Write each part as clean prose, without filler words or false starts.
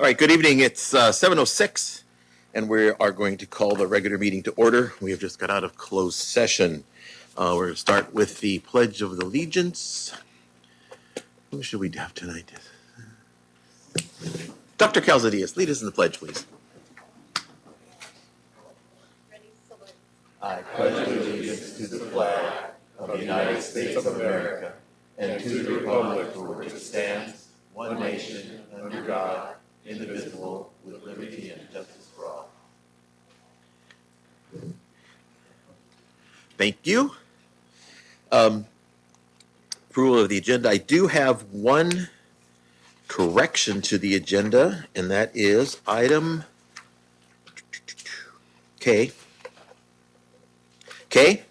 All right, good evening. It's 7:06, and we are going to call the regular meeting to order. We have just got out of closed session. We're going to start with the Pledge of Allegiance. Who should we have tonight? Dr. Calzadias, lead us in the pledge, please. I pledge allegiance to the flag of the United States of America and to the republic for which it stands, one nation, under God, indivisible, with liberty and justice for all. Thank you. Approval of the agenda. I do have one correction to the agenda, and that is item K. It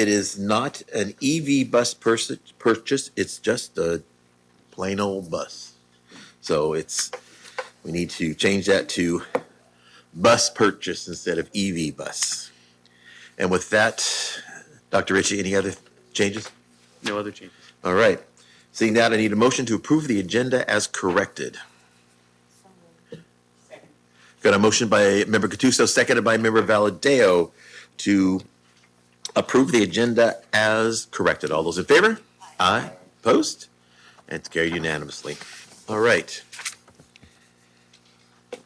is not an EV bus purchase. It's just a plain old bus. So we need to change that to bus purchase instead of EV bus. And with that, Dr. Ritchie, any other changes? No other changes. All right. Seeing that, I need a motion to approve the agenda as corrected. Got a motion by Member Gattuso, seconded by Member Valadeo to approve the agenda as corrected. All those in favor? Aye. Opposed? And it's carried unanimously. All right.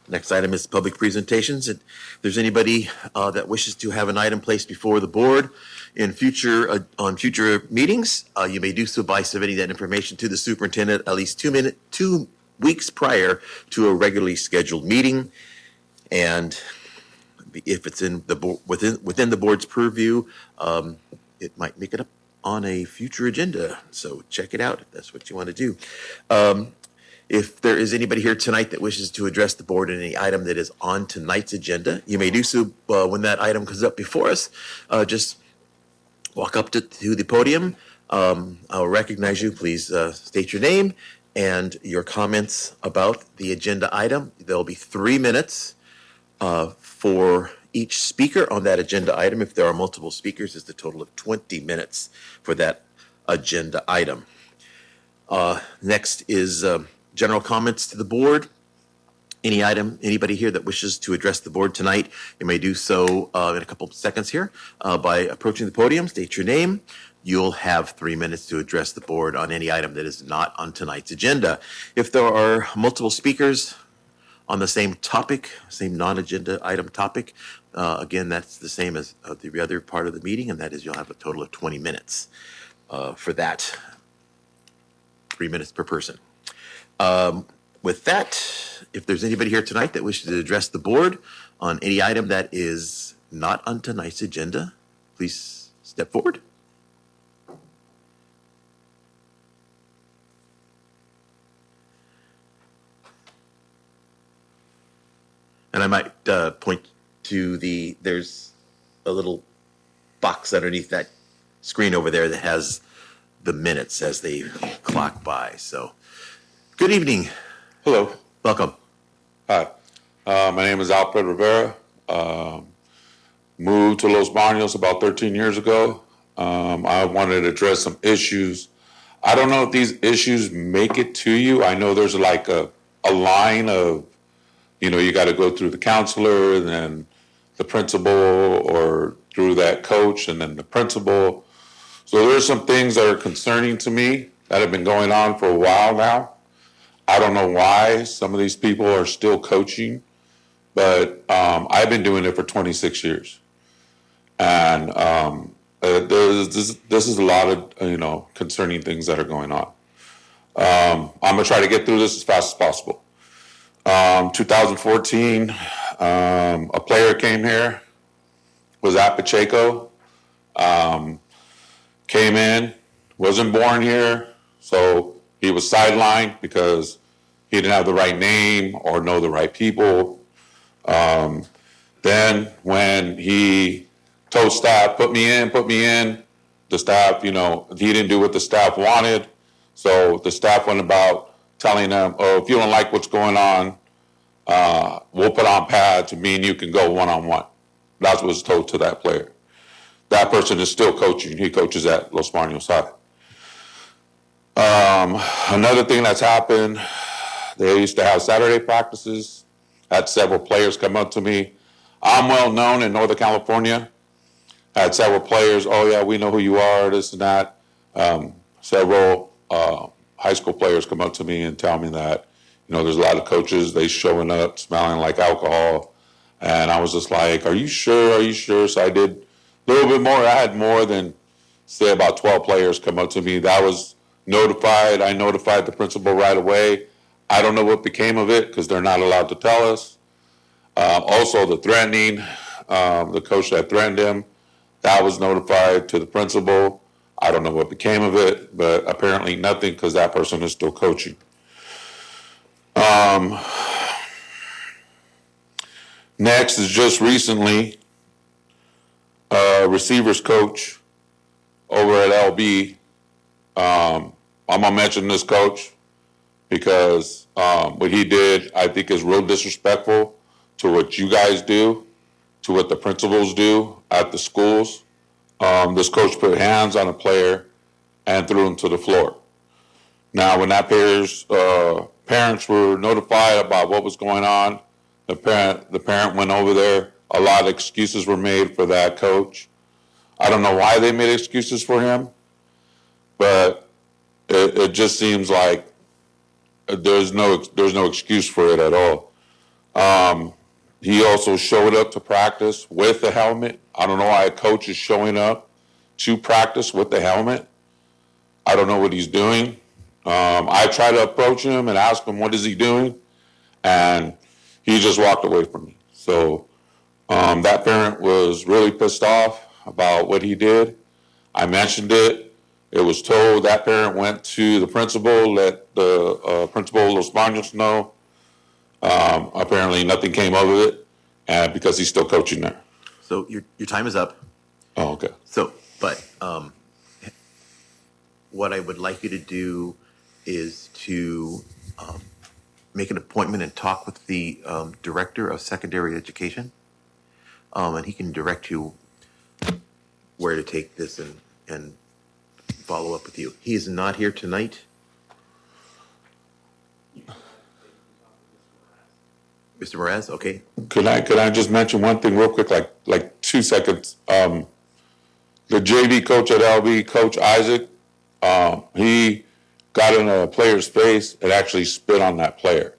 Next item is public presentations. If there's anybody that wishes to have an item placed before the board in on future meetings, you may do so by submitting that information to the superintendent at least 2 weeks prior to a regularly scheduled meeting. And if it's in the within the board's purview, it might make it up on a future agenda. So check it out if that's what you want to do. If there is anybody here tonight that wishes to address the board on any item that is on tonight's agenda, you may do so when that item comes up before us. Just walk up to the podium. I'll recognize you. Please state your name and your comments about the agenda item. There'll be 3 minutes for each speaker on that agenda item. If there are multiple speakers, it's a total of 20 minutes for that agenda item. Next is general comments to the board. Anybody here that wishes to address the board tonight, you may do so in a couple of seconds here by approaching the podium, state your name. You'll have 3 minutes to address the board on any item that is not on tonight's agenda. If there are multiple speakers on the same topic, same non-agenda item topic, again, that's the same as the other part of the meeting, and that is you'll have a total of 20 minutes for that. 3 minutes per person. With that, if there's anybody here tonight that wishes to address the board on any item that is not on tonight's agenda, please step forward. And I might point to there's a little box underneath that screen over there that has the minutes as they clock by. So, good evening. Hello. Welcome. Hi. My name is Alfred Rivera. Moved to Los Baños about 13 years ago. I wanted to address some issues. I don't know if these issues make it to you. I know there's like a line of, you got to go through the counselor and then the principal or through that coach and then the principal. So there's some things that are concerning to me that have been going on for a while now. I don't know why some of these people are still coaching, but I've been doing it for 26 years. And this is a lot of, concerning things that are going on. I'm going to try to get through this as fast as possible. 2014, a player came here, was at Pacheco, came in, wasn't born here, so he was sidelined because he didn't have the right name or know the right people. Then when he told staff, put me in, the staff, he didn't do what the staff wanted. So the staff went about telling them, oh, if you don't like what's going on, we'll put on pads and me and you can go one-on-one. That's what was told to that player. That person is still coaching. He coaches at Los Baños High. Another thing that's happened, They used to have Saturday practices. Had several players come up to me. I'm well known in Northern California. Had several players, oh yeah, we know who you are, this and that. Several high school players come up to me and tell me that, there's a lot of coaches, they showing up smelling like alcohol. And I was just like, are you sure? Are you sure? So I did a little bit more. I had more than, say, about 12 players come up to me. That was notified. I notified the principal right away. I don't know what became of it because they're not allowed to tell us. Also, the threatening, the coach that threatened him, that was notified to the principal. I don't know what became of it, but apparently nothing because that person is still coaching. Next is just recently, receivers coach over at LB. I'm gonna mention this coach because what he did, I think, is real disrespectful to what you guys do, to what the principals do at the schools. This coach put hands on a player and threw him to the floor. Now, when that player's parents were notified about what was going on, the parent went over there. A lot of excuses were made for that coach. I don't know why they made excuses for him, but it just seems like there's no excuse for it at all. He also showed up to practice with the helmet. I don't know why a coach is showing up to practice with the helmet. I don't know what he's doing. I tried to approach him and ask him what is he doing, and he just walked away from me. So that parent was really pissed off about what he did. I mentioned it. It was told. That parent went to the principal, let the principal Los Baños know. Apparently nothing came of it, and because he's still coaching there. So your time is up. Oh, okay. So, but what I would like you to do is to make an appointment and talk with the director of secondary education, and he can direct you where to take this and follow up with you. He is not here tonight. Mr. Mraz, okay. Could I just mention one thing real quick, like 2 seconds? The JV coach at LB, Coach Isaac, he got in a player's face and actually spit on that player.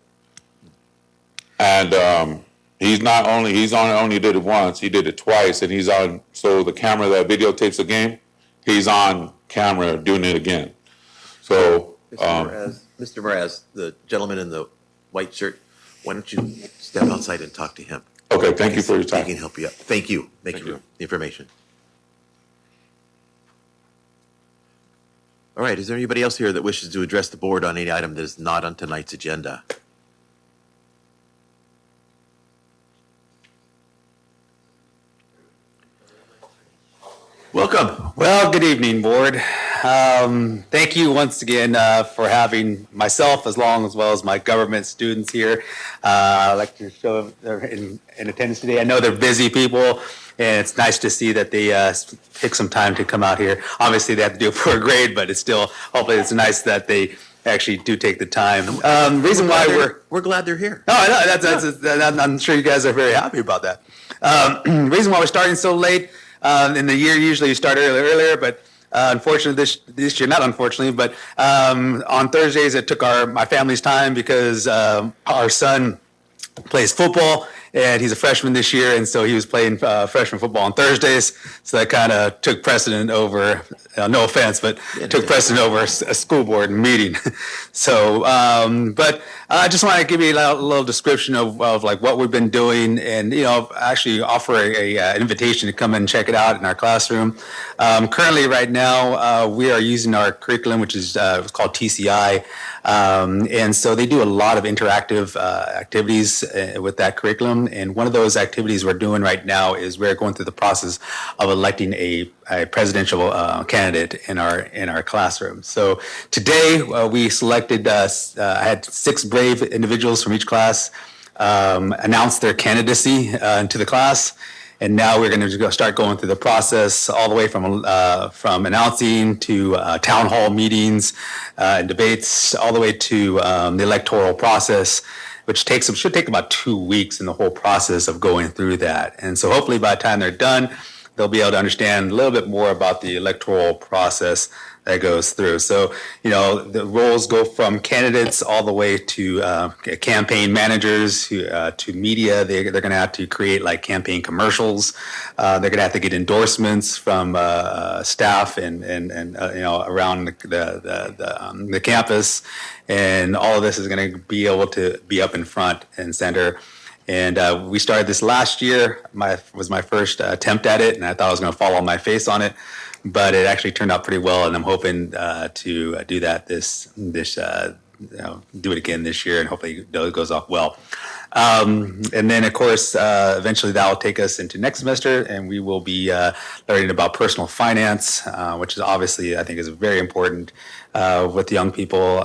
And he only did it once, he did it twice, and he's on, so the camera that videotapes the game, he's on camera doing it again. So, Mr. Mraz, the gentleman in the white shirt, why don't you step outside and talk to him? okay, thank you for your He time. can help you out. Thank you. Thank you you. for the information. All right, is there anybody else here that wishes to address the board on any item that is not on tonight's agenda? Welcome. Well, good evening, board. Thank you once again for having myself as well as my government students here. I'd like to show they're in attendance today. I know they're busy people, and it's nice to see that they take some time to come out here. Obviously, they have to do it for a grade, but it's still, hopefully it's nice that they actually do take the time. Reason why we're glad they're here. No, I know, I'm sure you guys are very happy about that. Reason why we're starting so late in the year, usually you start earlier, but unfortunately this year, not unfortunately, but on Thursdays it took my family's time because our son plays football, and he's a freshman this year, and so he was playing freshman football on Thursdays, so that kind of took precedent over, no offense, but took precedent over a school board meeting. So, but I just want to give you a little description of like what we've been doing, and actually offer an invitation to come and check it out in our classroom. Currently, right now, we are using our curriculum, which is it's called TCI. And so they do a lot of interactive activities with that curriculum. And one of those activities we're doing right now is we're going through the process of electing a presidential candidate in our classroom. So today we selected, I had 6 brave individuals from each class announce their candidacy to the class. And now we're going to start going through the process all the way from announcing to town hall meetings and debates, all the way to the electoral process, which should take about 2 weeks in the whole process of going through that. And so hopefully by the time they're done, they'll be able to understand a little bit more about the electoral process that goes through. So, the roles go from candidates all the way to campaign managers to media. They're going to have to create like campaign commercials. They're going to have to get endorsements from staff and around the campus, and all of this is going to be able to be up in front and center. And we started this last year. Was my first attempt at it, and I thought I was going to fall on my face on it, but it actually turned out pretty well. And I'm hoping to do that do it again this year, and hopefully it goes off well. And then, of course, eventually that will take us into next semester, and we will be learning about personal finance, which is obviously, I think, is very important with young people,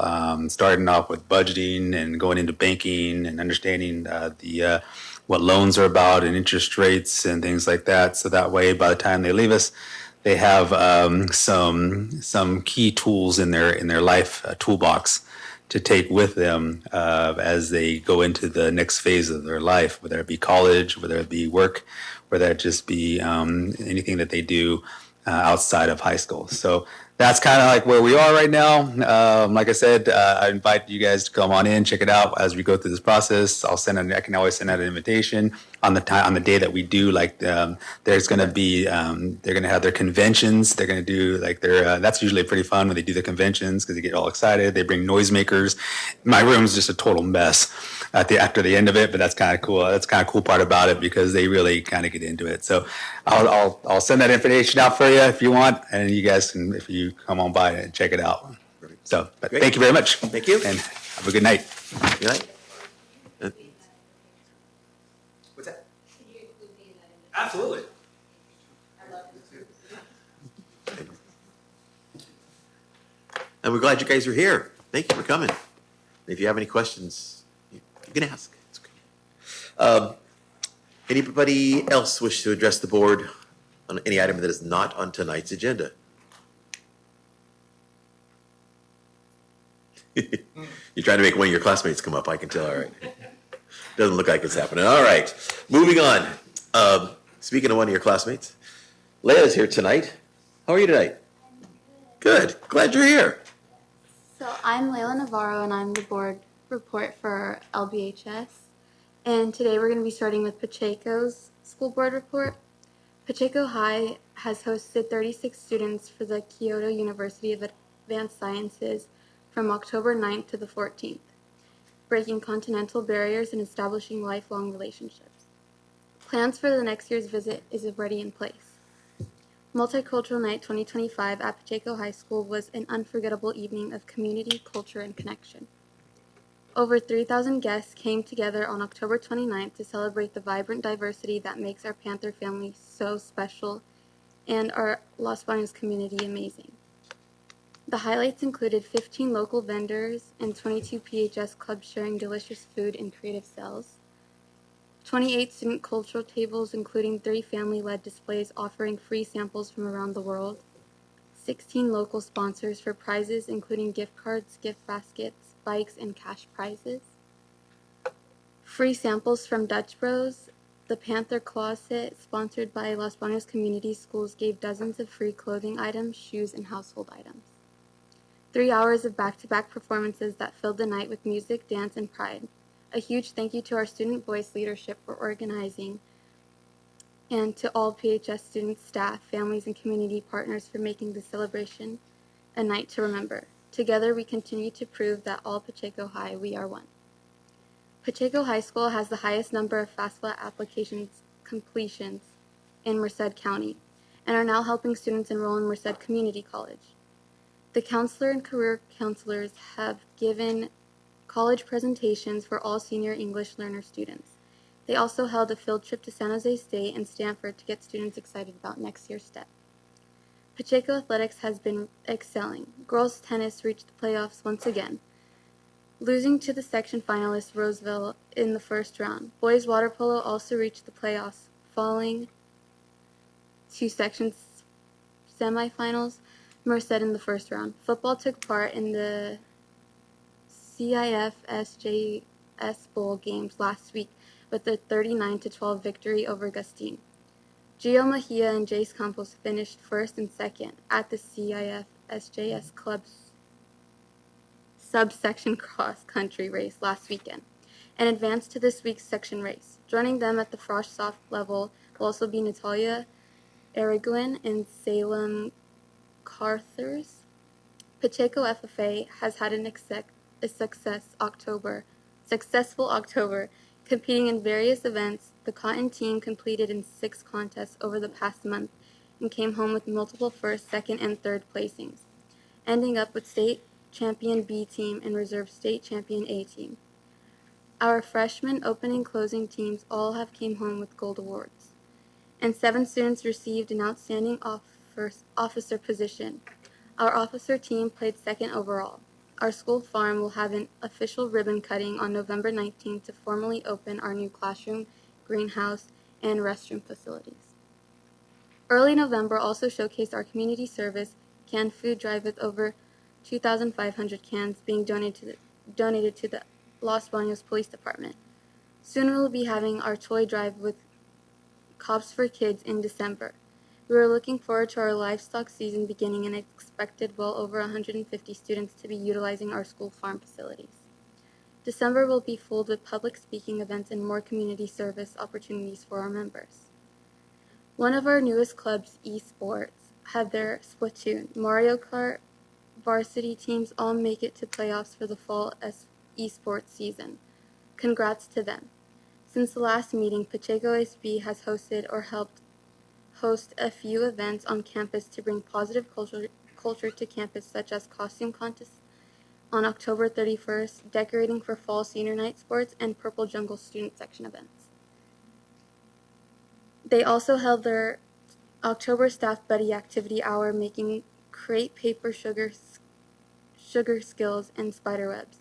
starting off with budgeting and going into banking and understanding what loans are about and interest rates and things like that. So that way, by the time they leave us, they have some key tools in their life toolbox to take with them as they go into the next phase of their life, whether it be college, whether it be work, whether it just be anything that they do outside of high school. So that's kind of like where we are right now. Like I said, I invite you guys to come on in, check it out as we go through this process. I can always send out an invitation on the day that we do. Like there's going to be, they're going to have their conventions. They're going to do like that's usually pretty fun when they do the conventions because they get all excited. They bring noisemakers. My room's just a total mess after the end of it, but that's kind of cool. That's kind of cool part about it because they really kind of get into it. So I'll send that information out for you if you want, and you guys can, if you come on by and check it out. So, but thank you very much. Thank you. And have a good night. Good night. What's that? Absolutely. And we're glad you guys are here. Thank you for coming. If you have any questions, you can ask. It's okay. Anybody else wish to address the board on any item that is not on tonight's agenda? You're trying to make one of your classmates come up, I can tell, all right. Doesn't look like it's happening. All right, moving on. Speaking of one of your classmates, Leia's here tonight. How are you tonight? Good, glad you're here. So I'm Layla Navarro, and I'm the board report for LBHS. And today we're going to be starting with Pacheco's school board report. Pacheco High has hosted 36 students for the Kyoto University of Advanced Sciences from October 9th to the 14th, breaking continental barriers and establishing lifelong relationships. Plans for the next year's visit is already in place. Multicultural Night 2025 at Pacheco High School was an unforgettable evening of community, culture, and connection. Over 3,000 guests came together on October 29th to celebrate the vibrant diversity that makes our Panther family so special and our Los Baños community amazing. The highlights included 15 local vendors and 22 PHS clubs sharing delicious food and creative sales, 28 student cultural tables including 3 family-led displays offering free samples from around the world, 16 local sponsors for prizes including gift cards, gift baskets, bikes, and cash prizes, free samples from Dutch Bros. The Panther Closet, sponsored by Los Baños Community Schools, gave dozens of free clothing items, shoes, and household items. 3 hours of back-to-back performances that filled the night with music, dance, and pride. A huge thank you to our student voice leadership for organizing, and to all PHS students, staff, families, and community partners for making this celebration a night to remember. Together, we continue to prove that all Pacheco High, we are one. Pacheco High School has the highest number of FAFSA applications completions in Merced County, and are now helping students enroll in Merced Community College. The counselor and career counselors have given college presentations for all senior English learner students. They also held a field trip to San Jose State and Stanford to get students excited about next year's step. Pacheco Athletics has been excelling. Girls tennis reached the playoffs once again, losing to the section finalist Roseville in the first round. Boys water polo also reached the playoffs, falling two sections semifinals, Merced in the first round. Football took part in the CIF SJS Bowl games last week with a 39-12 victory over Gustine. Gio Mejia and Jace Campos finished first and second at the CIF SJS Club's subsection cross-country race last weekend and advanced to this week's section race. Joining them at the Frosh soft level will also be Natalia Araguin and Salem Carthers. Pacheco FFA has had a successful October, competing in various events. The Cotton team competed in 6 contests over the past month and came home with multiple first, second, and third placings, ending up with state champion B team and reserve state champion A team. Our freshman opening closing teams all have came home with gold awards, and 7 students received an outstanding officer position. Our officer team played second overall. Our school farm will have an official ribbon cutting on November 19th to formally open our new classroom, greenhouse, and restroom facilities. Early November also showcased our community service canned food drive with over 2,500 cans being donated to the Los Baños Police Department. Soon we will be having our toy drive with Cops for Kids in December. We are looking forward to our livestock season beginning and expected well over 150 students to be utilizing our school farm facilities. December will be filled with public speaking events and more community service opportunities for our members. One of our newest clubs, esports, have their Splatoon, Mario Kart varsity teams all make it to playoffs for the fall esports season. Congrats to them. Since the last meeting, Pacheco SB has hosted or helped host a few events on campus to bring positive culture to campus, such as costume contests on October 31st, decorating for fall senior night sports, and Purple Jungle student section events. They also held their October Staff Buddy Activity Hour, making crepe paper sugar skills and spider webs.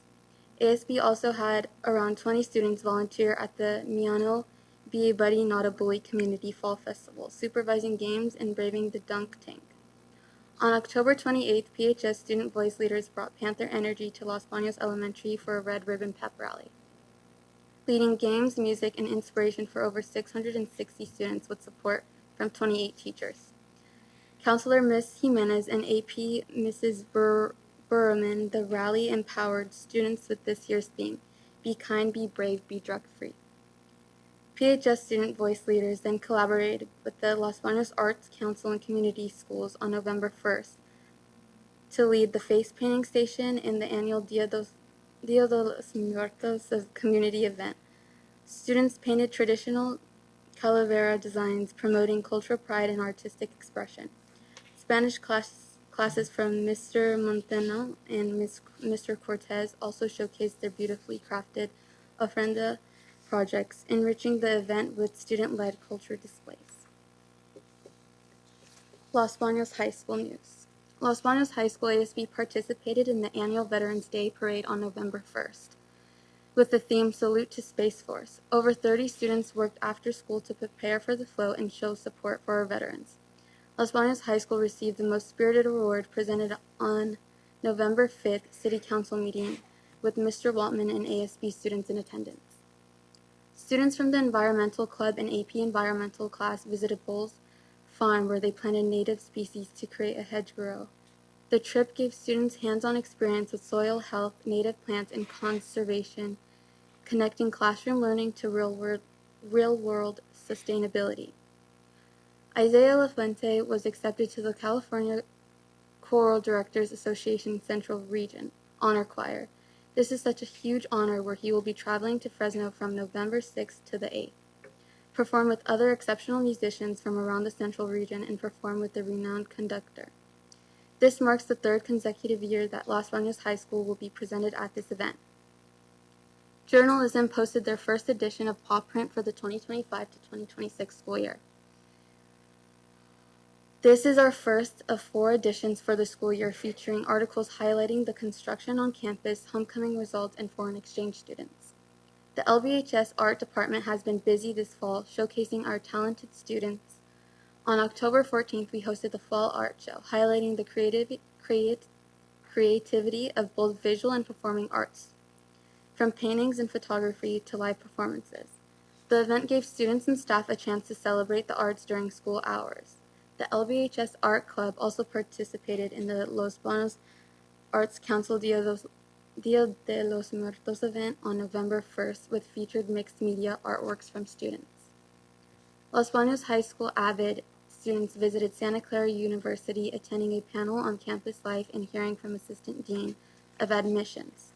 ASB also had around 20 students volunteer at the Miano Be a Buddy Not a Bully Community Fall Festival, supervising games and braving the dunk tank. On October 28th, PHS student voice leaders brought Panther Energy to Los Baños Elementary for a Red Ribbon Pep Rally, leading games, music, and inspiration for over 660 students with support from 28 teachers. Counselor Ms. Jimenez and AP Mrs. Burman, the rally empowered students with this year's theme, Be Kind, Be Brave, Be Drug-Free. PHS student voice leaders then collaborated with the Los Baños Arts Council and Community Schools on November 1st to lead the face painting station in the annual Dia de los Muertos community event. Students painted traditional calavera designs promoting cultural pride and artistic expression. Spanish classes from Mr. Montano and Mr. Cortez also showcased their beautifully crafted ofrenda projects, enriching the event with student-led culture displays. Los Baños High School news. Los Baños High School ASB participated in the annual Veterans Day Parade on November 1st with the theme Salute to Space Force. Over 30 students worked after school to prepare for the float and show support for our veterans. Los Baños High School received the Most Spirited Award presented on November 5th City Council meeting with Mr. Waltman and ASB students in attendance. Students from the Environmental Club and AP Environmental class visited Bowles Farm where they planted native species to create a hedgerow. The trip gave students hands-on experience with soil health, native plants, and conservation, connecting classroom learning to real-world sustainability. Isaiah LaFuente was accepted to the California Choral Directors Association Central Region Honor Choir. This is such a huge honor where he will be traveling to Fresno from November 6th to the 8th, perform with other exceptional musicians from around the Central Region, and perform with the renowned conductor. This marks the 3rd consecutive year that Los Baños High School will be presented at this event. Journalism posted their first edition of Paw Print for the 2025 to 2026 school year. This is our first of 4 editions for the school year, featuring articles highlighting the construction on campus, homecoming results, and foreign exchange students. The LBHS Art Department has been busy this fall, showcasing our talented students On October 14th, we hosted the Fall Art Show, highlighting the creativity of both visual and performing arts, from paintings and photography to live performances. The event gave students and staff a chance to celebrate the arts during school hours. The LBHS Art Club also participated in the Los Banos Arts Council Dia de los Muertos event on November 1st with featured mixed media artworks from students. Los Banos High School Avid students visited Santa Clara University, attending a panel on campus life and hearing from Assistant Dean of Admissions,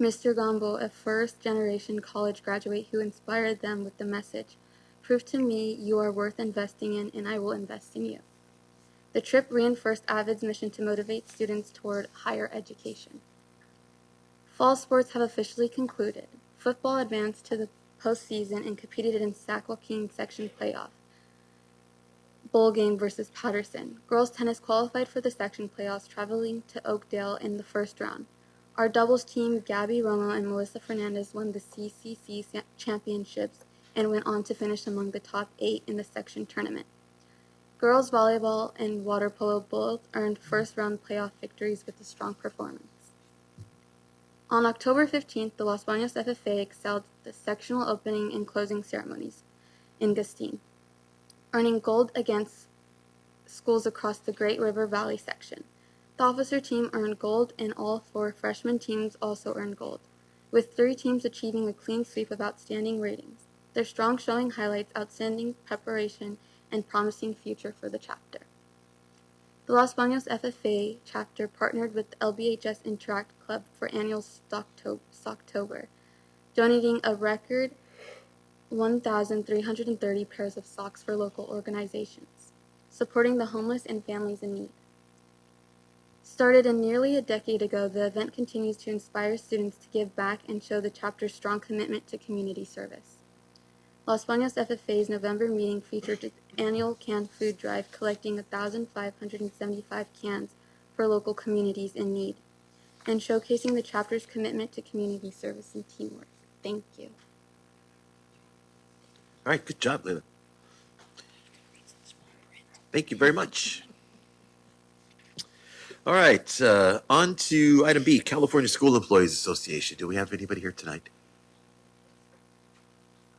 Mr. Gombo, a first-generation college graduate who inspired them with the message, "Prove to me you are worth investing in, and I will invest in you." The trip reinforced Avid's mission to motivate students toward higher education. Fall sports have officially concluded. Football advanced to the postseason and competed in Sac-Joaquin section playoff bowl game versus Patterson. Girls tennis qualified for the section playoffs, traveling to Oakdale in the first round. Our doubles team, Gabby Romo and Melissa Fernandez, won the CCC championships and went on to finish among the top 8 in the section tournament. Girls volleyball and water polo both earned first-round playoff victories with a strong performance. On October 15th, the Los Banos FFA excelled the sectional opening and closing ceremonies in Gustine, earning gold against schools across the Great River Valley section. The officer team earned gold, and all 4 freshman teams also earned gold, with 3 teams achieving a clean sweep of outstanding ratings. Their strong showing highlights outstanding preparation and promising future for the chapter. The Los Banos FFA chapter partnered with the LBHS Interact Club for annual Stocktober, donating a record 1,330 pairs of socks for local organizations, supporting the homeless and families in need. Started nearly a decade ago, the event continues to inspire students to give back and show the chapter's strong commitment to community service. Los Banos FFA's November meeting featured its annual canned food drive, collecting 1,575 cans for local communities in need, and showcasing the chapter's commitment to community service and teamwork. Thank you. All right, good job, Leila. Thank you very much. All right, on to item B, California School Employees Association. Do we have anybody here tonight?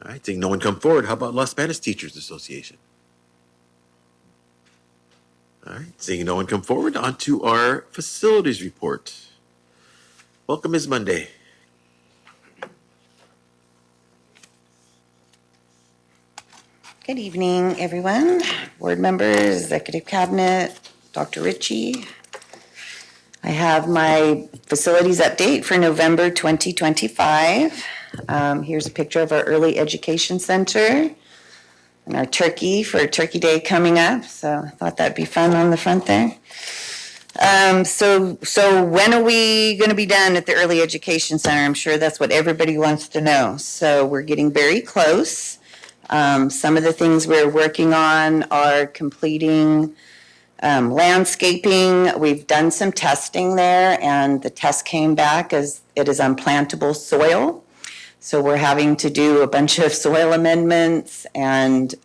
All right, seeing no one come forward, how about Los Banos Teachers Association? All right, seeing no one come forward, on to our facilities report. Welcome, Ms. Monday. Good evening, everyone. Board members, executive cabinet, Dr. Ritchie. I have my facilities update for November 2025. Here's a picture of our early education center and our turkey for Turkey Day coming up. So I thought that'd be fun on the front there. So when are we going to be done at the early education center? I'm sure that's what everybody wants to know. So we're getting very close. Some of the things we're working on are completing landscaping. We've done some testing there, and the test came back as it is unplantable soil. So we're having to do a bunch of soil amendments and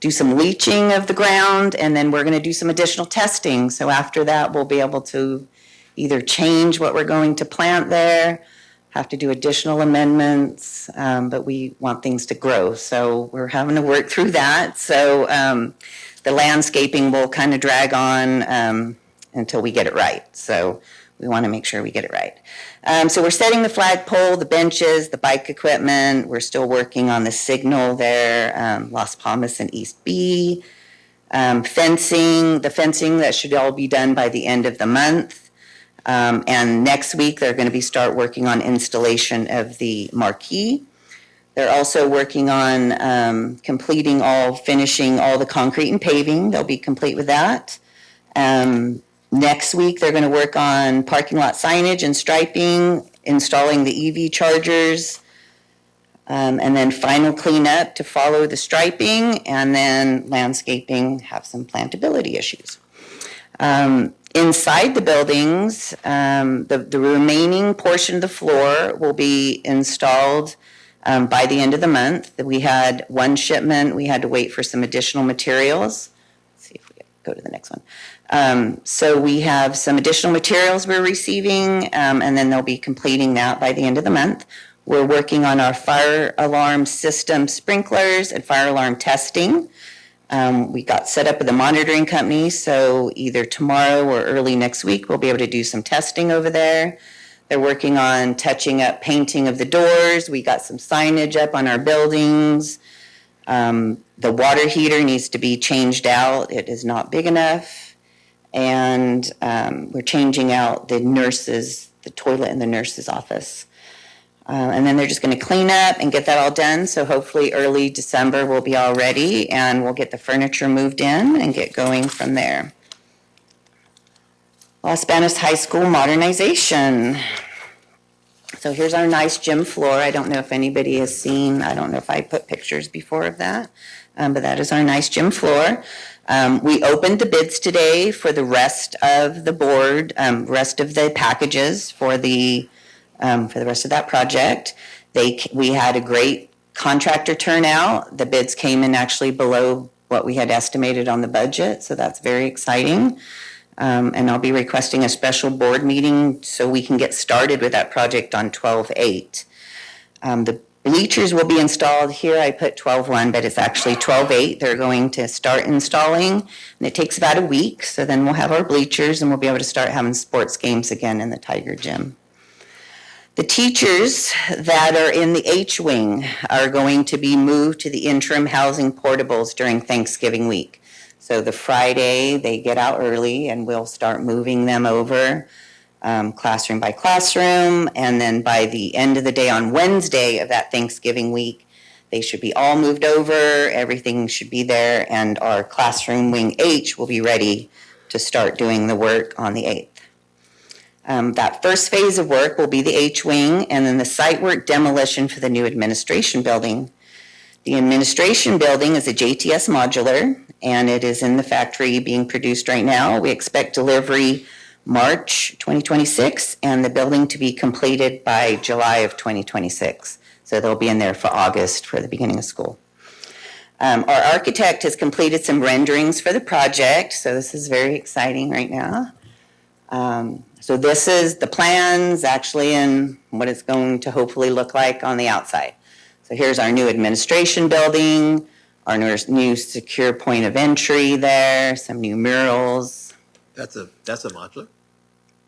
do some leaching of the ground, and then we're going to do some additional testing. So after that, we'll be able to either change what we're going to plant there, have to do additional amendments, but we want things to grow. So we're having to work through that. So the landscaping will kind of drag on until we get it right. So we want to make sure we get it right. So we're setting the flagpole, the benches, the bike equipment. We're still working on the signal there, Las Palmas and East B. Fencing, the fencing, that should all be done by the end of the month. And next week, they're going to start working on installation of the marquee. They're also working on finishing all the concrete and paving. They'll be complete with that. Next week, they're going to work on parking lot signage and striping, installing the EV chargers, and then final cleanup to follow the striping, and then landscaping, have some plantability issues. Inside the buildings, the remaining portion of the floor will be installed by the end of the month. We had one shipment. We had to wait for some additional materials. Let's see if we go to the next one. So we have some additional materials we're receiving, and then they'll be completing that by the end of the month. We're working on our fire alarm system sprinklers and fire alarm testing. We got set up with a monitoring company, so either tomorrow or early next week, we'll be able to do some testing over there. They're working on touching up painting of the doors. We got some signage up on our buildings. The water heater needs to be changed out. It is not big enough. And we're changing out the toilet in the nurse's office. And then they're just going to clean up and get that all done. So hopefully early December we'll be all ready and we'll get the furniture moved in and get going from there. Los Banos High School modernization. So here's our nice gym floor. I don't know if anybody has seen, I don't know if I put pictures before of that, but that is our nice gym floor. We opened the bids today for the rest of the board, rest of the packages for the rest of that project. We had a great contractor turnout. The bids came in actually below what we had estimated on the budget, so that's very exciting. And I'll be requesting a special board meeting so we can get started with that project on 12/8. The bleachers will be installed here. I put 12/1, but it's actually 12/8. They're going to start installing, and it takes about a week. So then we'll have our bleachers, and we'll be able to start having sports games again in the Tiger Gym. The teachers that are in the H wing are going to be moved to the interim housing portables during Thanksgiving week. So the Friday, they get out early, and we'll start moving them over. Classroom by classroom, and then by the end of the day on Wednesday of that Thanksgiving week, they should be all moved over, everything should be there, and our classroom wing H will be ready to start doing the work on the 8th. That first phase of work will be the H wing, and then the site work demolition for the new administration building. The administration building is a JTS modular, and it is in the factory being produced right now. We expect delivery March 2026, and the building to be completed by July of 2026. So they'll be in there for August for the beginning of school. Our architect has completed some renderings for the project, so this is very exciting right now. So this is the plans actually and what it's going to hopefully look like on the outside. So here's our new administration building, our new secure point of entry there, some new murals. That's a modular?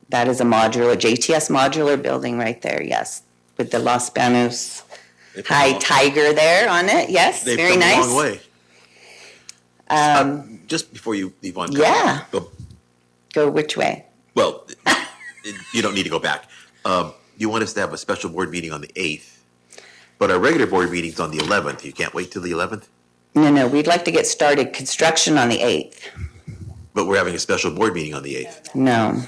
That is a JTS modular building right there, yes, with the Los Banos High Tiger there on it, yes, They've very come nice. a long way. Just before you leave on. Yeah. Go which way? Well, you don't need to go back. You want us to have a special board meeting on the 8th, but our regular board meeting's on the 11th. You can't wait till the 11th? No, we'd like to get started construction on the 8th. But we're having a special board meeting on the 8th. No.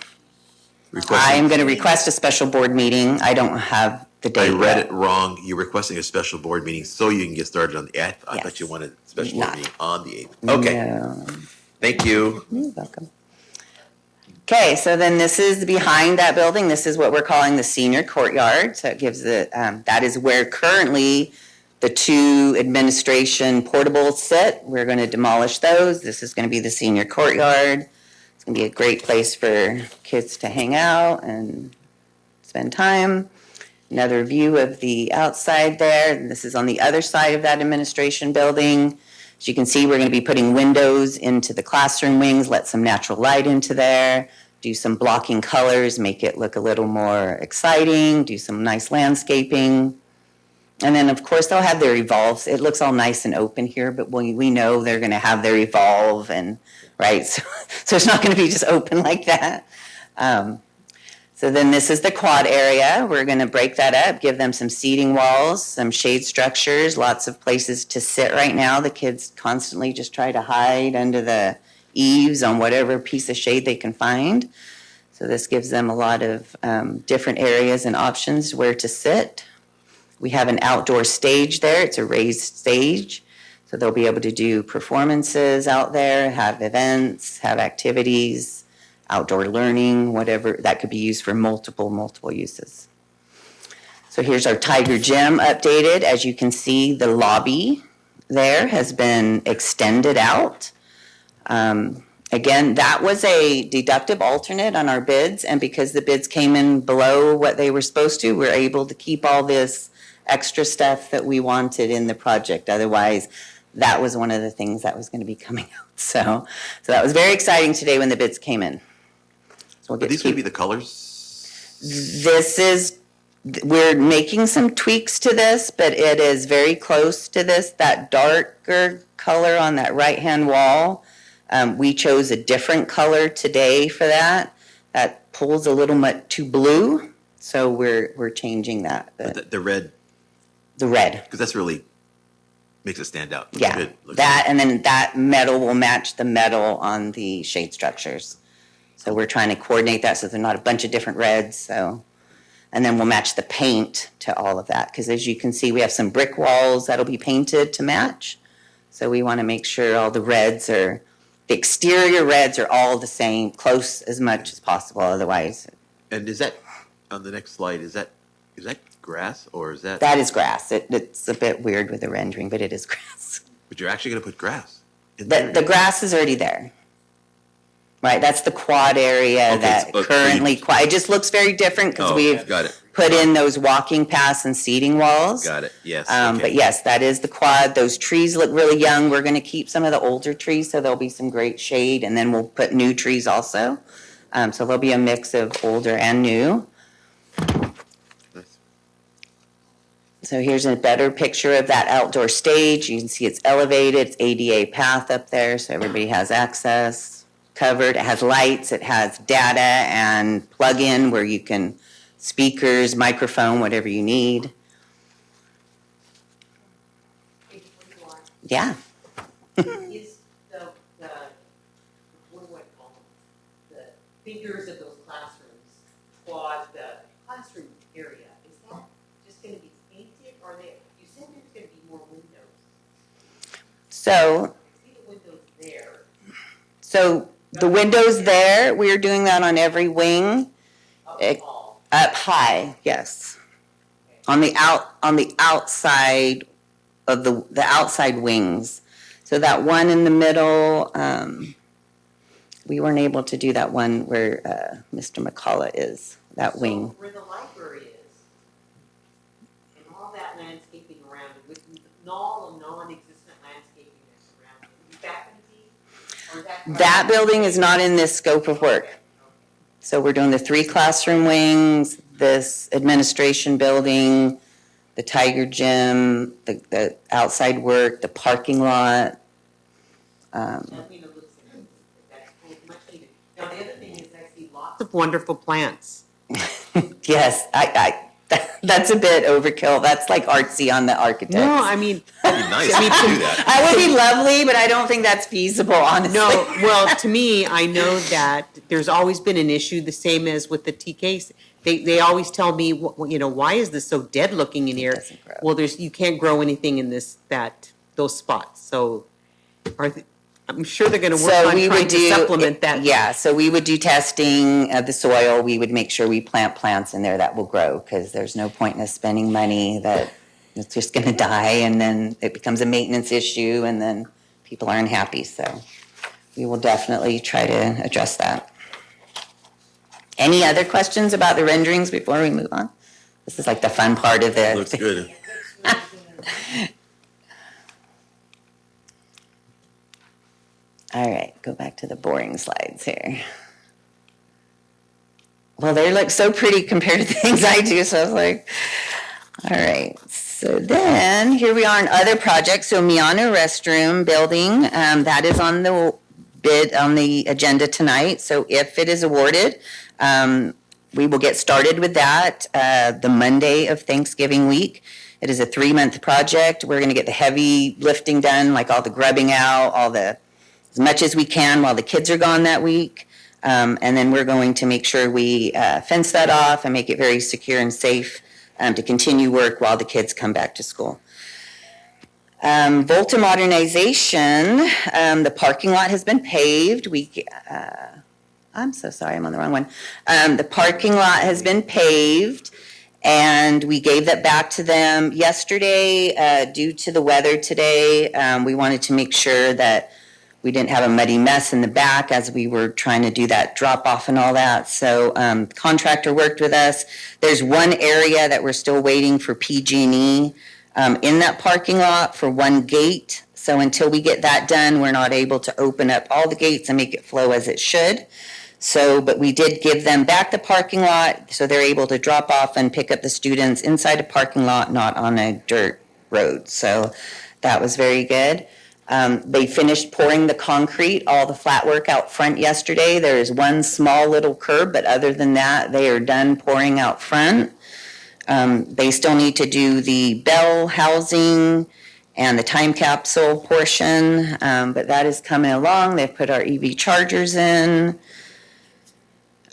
I am going to request a special board meeting. I don't have the date I read yet. it wrong. You're requesting a special board meeting so you can get started on the 8th. I Yes. thought you wanted a special board Not. meeting on the 8th. Okay, No. thank you. You're welcome. Okay, so then this is behind that building. This is what we're calling the senior courtyard. So it gives that is where currently the 2 administration portables sit. We're going to demolish those. This is going to be the senior courtyard. It's going to be a great place for kids to hang out and spend time. Another view of the outside there. And this is on the other side of that administration building. As you can see, we're going to be putting windows into the classroom wings, let some natural light into there, do some blocking colors, make it look a little more exciting, do some nice landscaping. And then, of course, they'll have their evolves. It looks all nice and open here, but we know they're going to have their evolve, and right, so it's not going to be just open like that. So then this is the quad area. We're going to break that up, give them some seating walls, some shade structures, lots of places to sit right now. The kids constantly just try to hide under the eaves on whatever piece of shade they can find. So this gives them a lot of different areas and options where to sit. We have an outdoor stage there. It's a raised stage. So they'll be able to do performances out there, have events, have activities, outdoor learning, whatever. That could be used for multiple uses. So here's our Tiger Gym updated. As you can see, the lobby there has been extended out. Again, that was a deductive alternate on our bids, and because the bids came in below what they were supposed to, we're able to keep all this extra stuff that we wanted in the project. Otherwise, that was one of the things that was going to be coming out. So that was very exciting today when the bids came in. So we'll Are get these to going to keep. be the colors? We're making some tweaks to this, but it is very close to this. That darker color on that right-hand wall, we chose a different color today for that. That pulls a little much too blue, so we're changing that. But The red, the red, because that's really makes it stand out. Looks yeah, good. Looks that, and then that metal will match the metal on the shade structures. So we're trying to coordinate that so they're not a bunch of different reds. So. And then we'll match the paint to all of that. Because as you can see, we have some brick walls that'll be painted to match. So we want to make sure all the the exterior reds are all the same, close as much as possible. Otherwise, And is that, on the next slide, is that grass or is that? that is grass. It's a bit weird with the rendering, but it is grass. But you're actually going to put grass in there? The grass is already there. Right, that's the quad area Okay, that so- currently, it just looks very different because Oh, we've got it. put in those walking paths and seating walls. Got it, yes. But okay. yes, that is the quad. Those trees look really young. We're going to keep some of the older trees, so there'll be some great shade, and then we'll put new trees also. So there'll be a mix of older and new. Nice. So here's a better picture of that outdoor stage. You can see it's elevated. It's ADA path up there, so everybody has access. Covered. It has lights. It has data and plug-in where you can speakers, microphone, whatever you need. Yeah. Is the, what do I call them? The figures of those classrooms, the classroom area, is that just gonna be painted, or you said there's gonna be more windows? So, I see the windows there. so the windows there, we are doing that on every wing, Up Eh, tall. up high, yes. On the outside of the outside wings. So that one in the middle, we weren't able to do that one where Mr. McCullough is, that wing. So where the library is, and all that landscaping around it, with all the non-existent landscaping that's around it, is that gonna be, or is that? That building is not in this scope of work. So we're doing the 3 classroom wings, this administration building, the Tiger Gym, the outside work, the parking lot. That, you know, looks good. That's much needed. Now, the other thing is I see lots of wonderful plants. Yes, that's a bit overkill. That's like artsy on the architect. No, I mean, It'd be nice I mean, to do that. That would be lovely, but I don't think that's feasible, honestly. no, well, to me, I know that there's always been an issue, the same as with the TKs. They always tell me, you know, why is this so dead looking in here? doesn't grow. Well, you can't grow anything in those spots, so I'm sure they're gonna work So on we trying would to do. supplement that. Yeah, so we would do testing of the soil. We would make sure we plant plants in there that will grow, because there's no point in us spending money that it's just gonna die, and then it becomes a maintenance issue, and then people aren't happy, so we will definitely try to address that. Any other questions about the renderings before we move on? This is like the fun part of the. Looks good. All right, go back to the boring slides here. Well, they look so pretty compared to things I do, so I was like, all right. So then, here we are on other projects. So Miano Restroom Building, that is on the bid, on the agenda tonight. So if it is awarded, we will get started with that the Monday of Thanksgiving week. It is a 3-month project. We're gonna get the heavy lifting done, like all the grubbing out, as much as we can while the kids are gone that week. And then we're going to make sure we fence that off and make it very secure and safe to continue work while the kids come back to school. Volta modernization, the parking lot has been paved. I'm so sorry, I'm on the wrong one. The parking lot has been paved, And we gave that back to them yesterday. Due to the weather today, we wanted to make sure that we didn't have a muddy mess in the back as we were trying to do that drop off and all that. So contractor worked with us. There's one area that we're still waiting for PG&E in that parking lot for one gate. So until we get that done, we're not able to open up all the gates and make it flow as it should. So, but we did give them back the parking lot, so they're able to drop off and pick up the students inside a parking lot, not on a dirt road. So that was very good. They finished pouring the concrete, all the flat work out front yesterday. There is one small little curb, but other than that, they are done pouring out front. They still need to do the bell housing and the time capsule portion, but that is coming along. They've put our EV chargers in.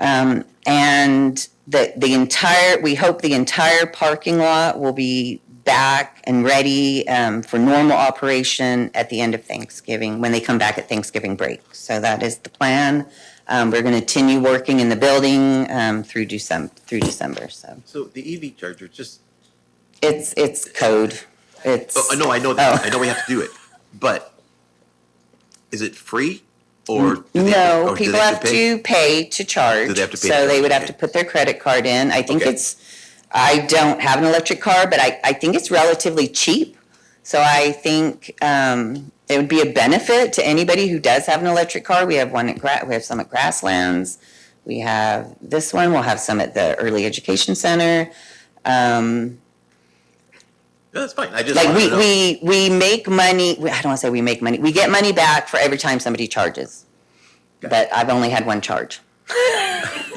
And we hope the entire parking lot will be back and ready for normal operation at the end of Thanksgiving, when they come back at Thanksgiving break. So that is the plan. We're going to continue working in the building through December. So the EV charger, just, It's code. no, I know that, I know we have to do it, but is it free? Or do they No, or do people they have pay? to pay to charge. Do they have to pay to So they charge? would have Okay. to put their credit card in. I think Okay. I don't have an electric car, but I think it's relatively cheap. So I think it would be a benefit to anybody who does have an electric car. We have we have some at Grasslands. We have this one. We'll have some at the Early Education Center. No, that's fine, I just Like wanted to know. we make money. I don't want to say we make money. We get money back for every time somebody charges. But I've only had one charge.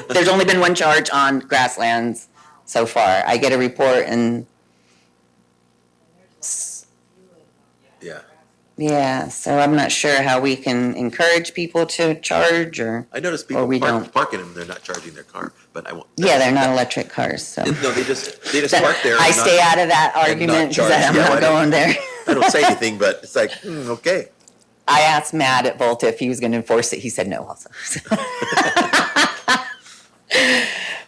There's only been one charge on Grasslands so far. I get a report and Yeah, yeah, so I'm not sure how we can encourage people to charge or, I noticed Or people we don't. parking them, they're not charging their car, but I won't. yeah, they're not electric cars, so. No, they just park there. I and stay not- out of that argument because charge. I'm Yeah, not I don't- going there. I don't say anything, but it's like, okay. I asked Matt at Volta if he was going to enforce it. He said no also.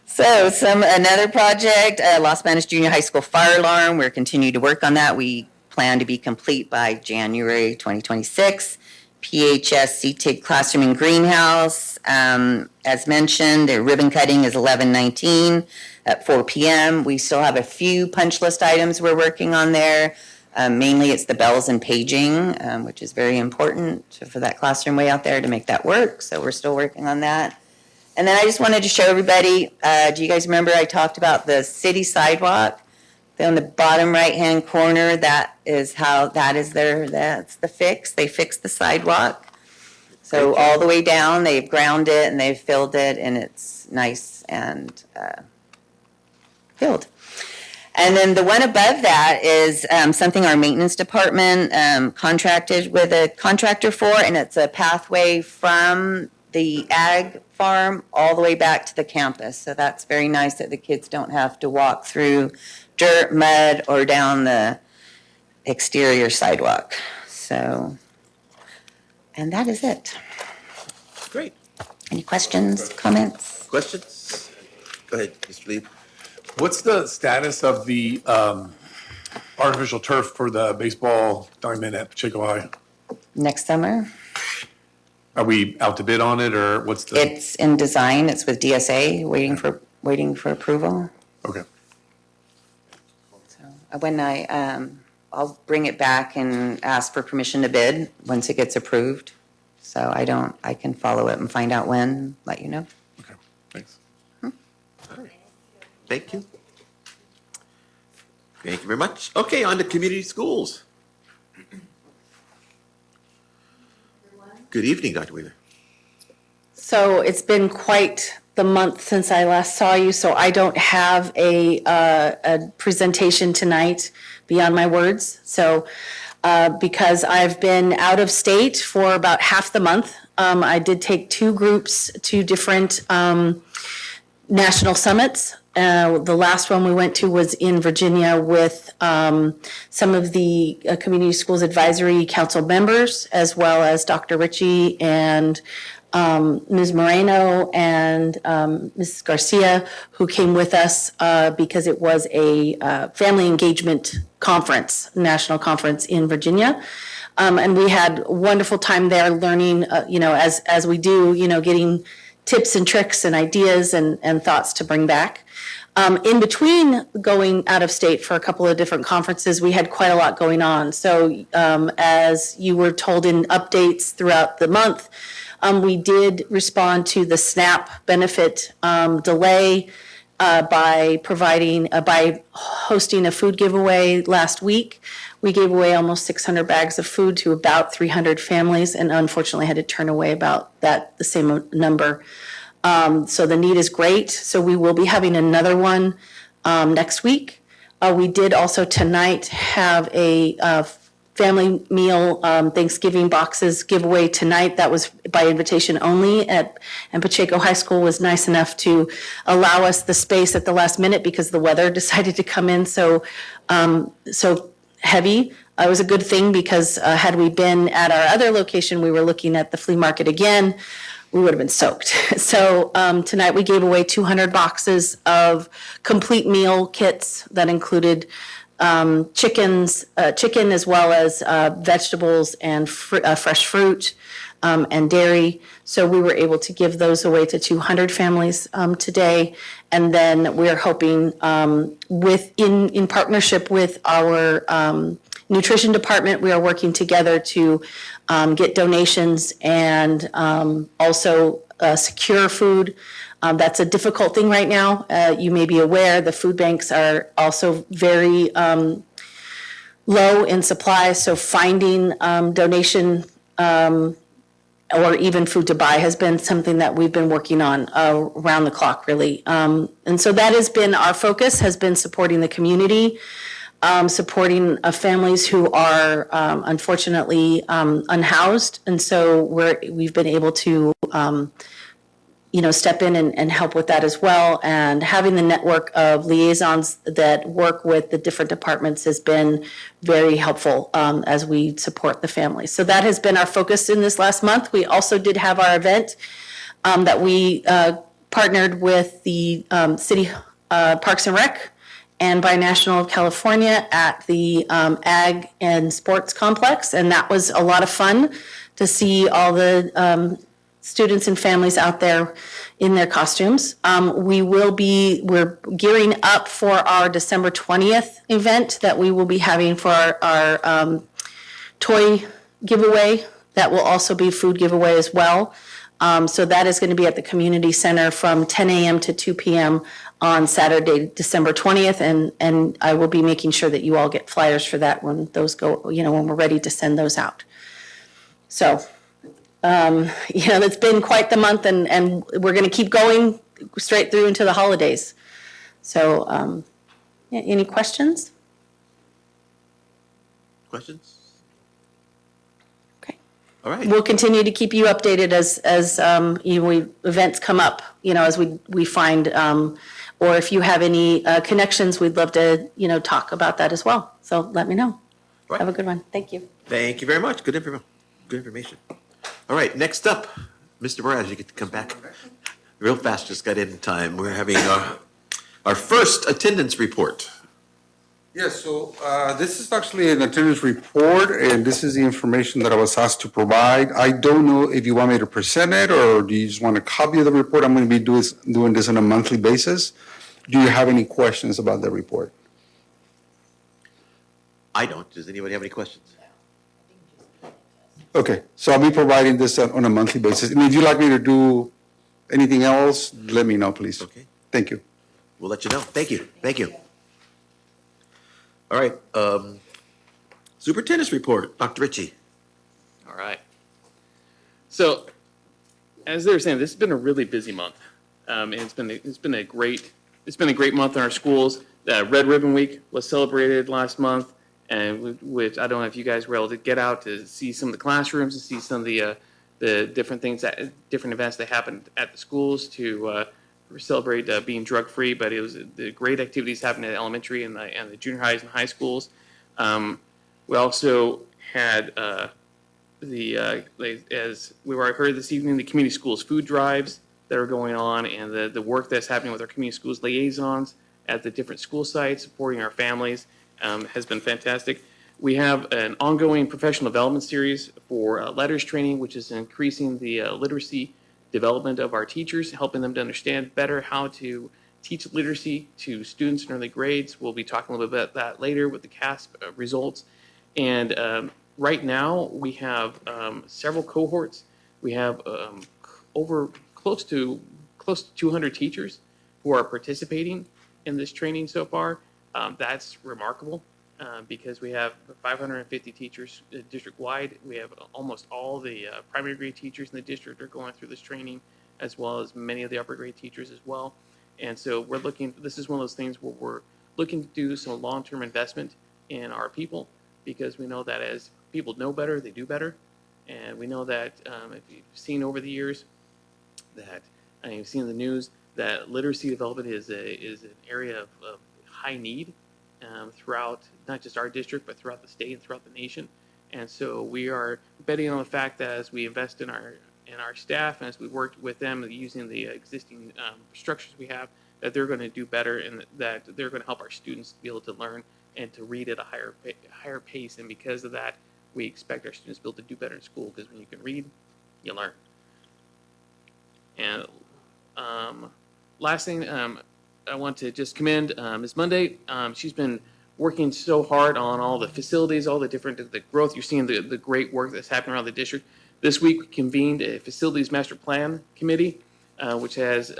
So another project, Los Banos Junior High School fire alarm. We're continuing to work on that. We plan to be complete by January 2026. PHS CTIG classroom and greenhouse. As mentioned, their ribbon cutting is 11/19 at 4 p.m. We still have a few punch list items we're working on there. Mainly it's the bells and paging, which is very important for that classroom way out there to make that work. So we're still working on that. And then I just wanted to show everybody, do you guys remember I talked about the city sidewalk? On the bottom right-hand corner, that's the fix. They fixed the sidewalk. So all the way down, they've ground it and they've filled it and it's nice and filled. And then the one above that is something our maintenance department contracted with a contractor for, and it's a pathway from the ag farm all the way back to the campus. So that's very nice that the kids don't have to walk through dirt, mud, or down the exterior sidewalk. So, and that is it. Great. Any questions, comments? Questions? Go ahead, Mr. Lee. What's the status of the artificial turf for the baseball diamond at Pacheco High? Next summer? Are we out to bid on it, or what's the? It's in design. It's with DSA, waiting for approval. Okay. So when I'll bring it back and ask for permission to bid once it gets approved. So I can follow it and find out when, let you know. Okay, thanks. Thank you. Thank you very much. Okay, on to community schools. Good evening, Dr. Wheeler. So it's been quite the month since I last saw you, so I don't have a presentation tonight beyond my words. So because I've been out of state for about half the month, I did take two groups to different national summits. The last one we went to was in Virginia with some of the Community Schools Advisory Council members, as well as Dr. Ritchie and Ms. Moreno and Ms. Garcia, who came with us because it was a family engagement conference, national conference in Virginia. And we had a wonderful time there learning, as we do, getting tips and tricks and ideas and thoughts to bring back. In between going out of state for a couple of different conferences, we had quite a lot going on. So as you were told in updates throughout the month, we did respond to the SNAP benefit delay by hosting a food giveaway last week. We gave away almost 600 bags of food to about 300 families, and unfortunately had to turn away about the same number. So the need is great. So we will be having another one next week. We did also tonight have a family meal Thanksgiving boxes giveaway tonight. That was by invitation only, and Pacheco High School was nice enough to allow us the space at the last minute because the weather decided to come in so heavy. It was a good thing because had we been at our other location, we were looking at the flea market again, we would have been soaked. So tonight we gave away 200 boxes of complete meal kits that included chicken as well as vegetables and fresh fruit and dairy. So we were able to give those away to 200 families today. And then we're hoping in partnership with our nutrition department, we are working together to get donations and also secure food. That's a difficult thing right now. You may be aware the food banks are also very low in supply, so finding donation or even food to buy has been something that we've been working on around the clock, really. And so that has been our focus, has been supporting the community, supporting families who are unfortunately unhoused. And so we've been able to step in and help with that as well. And having the network of liaisons that work with the different departments has been very helpful as we support the families. So that has been our focus in this last month. We also did have our event that we partnered with the City Parks and Rec and Binational of California at the Ag and Sports Complex. And that was a lot of fun to see all the students and families out there in their costumes. We're gearing up for our December 20th event that we will be having for our toy giveaway. That will also be food giveaway as well. So that is going to be at the community center from 10 a.m. to 2 p.m. on Saturday, December 20th. And I will be making sure that you all get flyers for that when those go, when we're ready to send those out. So it's been quite the month, and we're going to keep going straight through into the holidays. So, any questions? Questions? Okay. All right. We'll continue to keep you updated as events come up, as we find, or if you have any connections, we'd love to, talk about that as well. So let me know. Right. Have a good one. Thank you. Thank you very much. Good information. All right, next up, Mr. Mraz, you get to come back real fast, just got in time. We're having our first attendance report. Yes, so this is actually an attendance report, and this is the information that I was asked to provide. I don't know if you want me to present it, or do you just want a copy of the report? I'm going to be doing this on a monthly basis. Do you have any questions about the report? I don't. Does anybody have any questions? Okay, so I'll be providing this on a monthly basis. And if you'd like me to do anything else, let me know, please. Okay. Thank you. We'll let you know. Thank you. Thank you. All right, superintendent's report, Dr. Ritchie. All right. So, as they were saying, this has been a really busy month, and it's been a great month in our schools. Red Ribbon Week was celebrated last month, and which I don't know if you guys were able to get out to see some of the classrooms and see some of the different events that happened at the schools to celebrate being drug free. But it was the great activities happening at elementary and the junior highs and high schools. We also had the as we've already heard this evening, the community schools food drives that are going on, and the work that's happening with our community schools liaisons at the different school sites, supporting our families, has been fantastic. We have an ongoing professional development series for letters training, which is increasing the literacy development of our teachers, helping them to understand better how to teach literacy to students in early grades. We'll be talking a little bit about that later with the CASP results. And right now, we have several cohorts. We have over close to 200 teachers who are participating in this training so far. That's remarkable because we have 550 teachers district-wide. We have almost all the primary grade teachers in the district are going through this training, as well as many of the upper grade teachers as well. And so we're looking, this is one of those things where we're looking to do some long-term investment in our people, because we know that as people know better, they do better. And we know that if you've seen over the years that, and you've seen in the news, that literacy development is an area of high need throughout not just our district, but throughout the state and throughout the nation. And so we are betting on the fact that as we invest in our staff and as we work with them using the existing structures we have, that they're going to do better and that they're going to help our students be able to learn and to read at a higher pace. And because of that, we expect our students to be able to do better in school, because when you can read, you learn. And last thing, I want to just commend Ms. Monday. She's been working so hard on all the facilities, all the growth. You're seeing the great work that's happening around the district. This week, we convened a facilities master plan committee, which has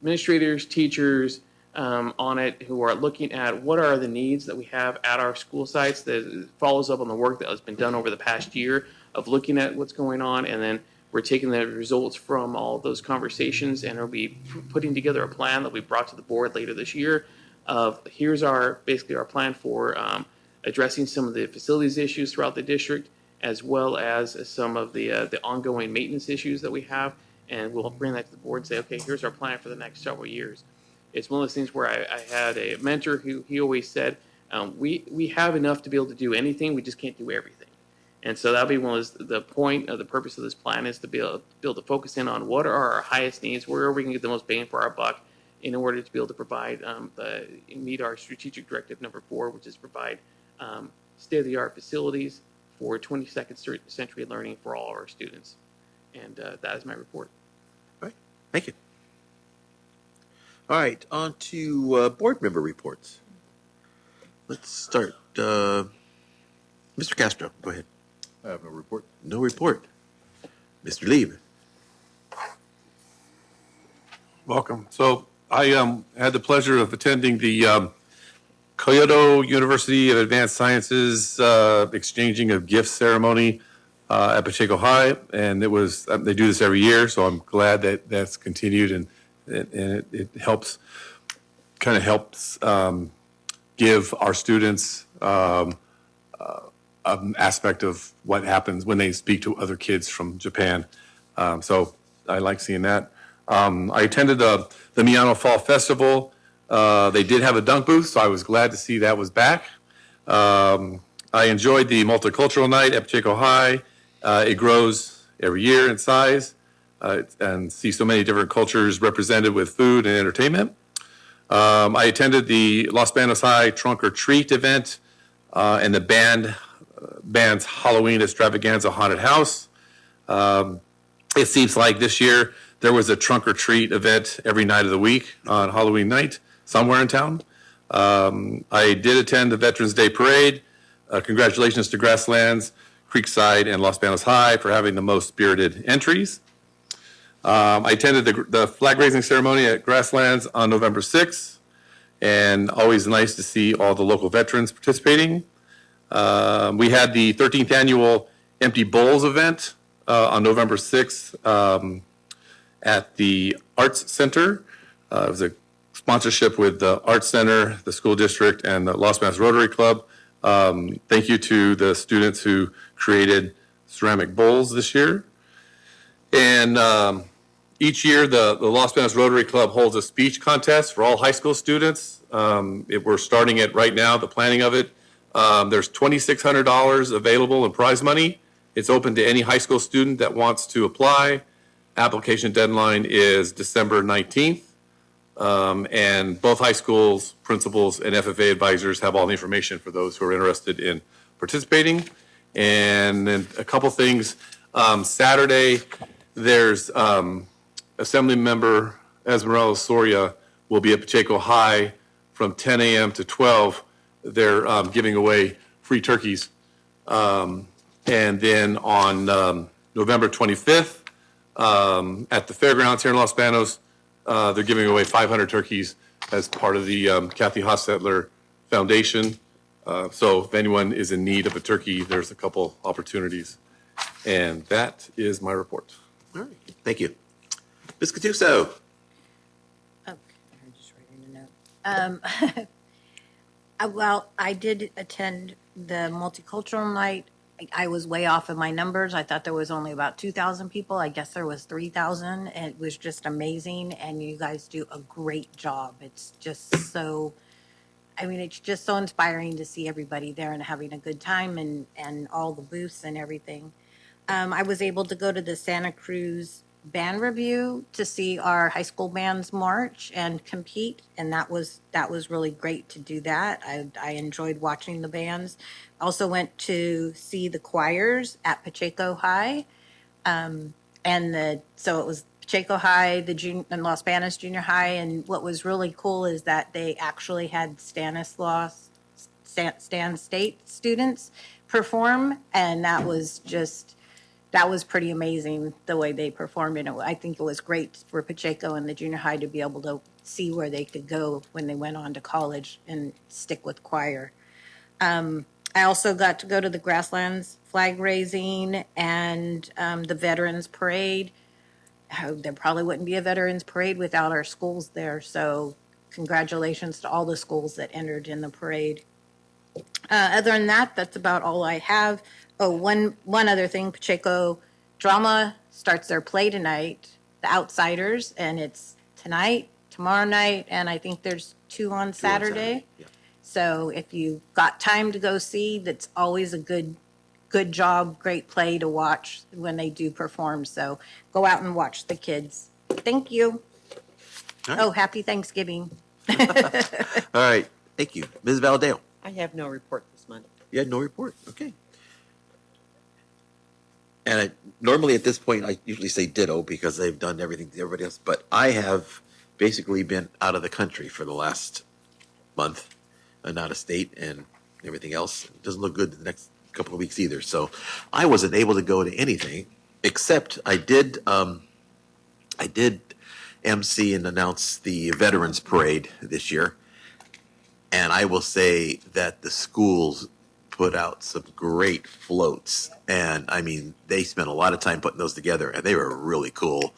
administrators, teachers on it, who are looking at what are the needs that we have at our school sites. That follows up on the work that has been done over the past year of looking at what's going on, and then we're taking the results from all of those conversations, and we'll be putting together a plan that we brought to the board later this year of here's basically our plan for addressing some of the facilities issues throughout the district, as well as some of the ongoing maintenance issues that we have. And we'll bring that to the board and say, okay, here's our plan for the next several years. It's one of those things where I had a mentor who he always said, we have enough to be able to do anything, we just can't do everything. And so that'll be one of the point of the purpose of this plan, is to be able to focus in on what are our highest needs, where we can get the most bang for our buck, in order to be able to provide meet our strategic directive number 4, which is provide state-of-the-art facilities for 22nd century learning for all our students. And that is my report. All right, thank you. All right, on to board member reports. Let's start. Mr. Castro, go ahead. I have no report. No report. Mr. Lieb. Welcome. So I had the pleasure of attending the Kyoto University of Advanced Sciences exchanging of gifts ceremony at Pacheco High, and it was they do this every year, so I'm glad that that's continued, and it helps give our students an aspect of what happens when they speak to other kids from Japan. So I like seeing that. I attended the Miyano Fall Festival. They did have a dunk booth, so I was glad to see that was back. I enjoyed the multicultural night at Pacheco High. It grows every year in size, and see so many different cultures represented with food and entertainment. I attended the Los Banos High Trunk or Treat event and the band's Halloween extravaganza haunted house. It seems like this year there was a trunk or treat event every night of the week on Halloween night somewhere in town. I did attend the Veterans Day Parade. Congratulations to Grasslands, Creekside, and Los Banos High for having the most spirited entries. I attended the flag raising ceremony at Grasslands on November 6th, and always nice to see all the local veterans participating. We had the 13th annual Empty Bowls event on November 6th at the Arts Center. It was a sponsorship with the Arts Center, the school district, and the Los Banos Rotary Club. Thank you to the students who created ceramic bowls this year. And each year, the Los Banos Rotary Club holds a speech contest for all high school students. We're starting it right now, the planning of it. There's $2,600 available in prize money, It's open to any high school student that wants to apply. Application deadline is December 19th. And both high schools, principals, and FFA advisors have all the information for those who are interested in participating. And then a couple things. Saturday, there's Assembly Member Esmeralda Soria will be at Pacheco High from 10 a.m. to 12. They're giving away free turkeys. And then on November 25th, at the fairgrounds here in Los Banos, they're giving away 500 turkeys as part of the Kathy Hostetler Foundation. So if anyone is in need of a turkey, there's a couple opportunities. And that is my report. All right, thank you. Ms. Gattuso. I'm just writing a note. Well, I did attend the multicultural night. I was way off of my numbers. I thought there was only about 2,000 people. I guess there was 3,000. It was just amazing, and you guys do a great job. It's just so, I mean, it's just so inspiring to see everybody there and having a good time and all the booths and everything. I was able to go to the Santa Cruz band review to see our high school bands march and compete, and that was really great to do that. I enjoyed watching the bands. Also went to see the choirs at Pacheco High, so it was Pacheco High, and Los Banos Junior High, and what was really cool is that they actually had Stanislaus Stan State students perform, and that was pretty amazing the way they performed. And I think it was great for Pacheco and the junior high to be able to see where they could go when they went on to college and stick with choir. I also got to go to the Grasslands flag raising and the Veterans Parade. There probably wouldn't be a Veterans Parade without our schools there. So congratulations to all the schools that entered in the parade. Other than that, that's about all I have. Oh, one other thing, Pacheco Drama starts their play tonight, The Outsiders, and it's tonight, tomorrow night, and I think there's two on Saturday. Yeah. So if you've got time to go see, that's always a good job, great play to watch when they do perform. So go out and watch the kids. Thank you. All right. Oh, happy Thanksgiving. All right, thank you. Ms. Valadeo. I have no report this month. You had no report, okay. And normally at this point, I usually say ditto because they've done everything to everybody else, but I have basically been out of the country for the last month and out of state and everything else. It doesn't look good the next couple of weeks either. So I wasn't able to go to anything except I did MC and announce the Veterans Parade this year. And I will say that the schools put out some great floats. And I mean, they spent a lot of time putting those together and they were really cool.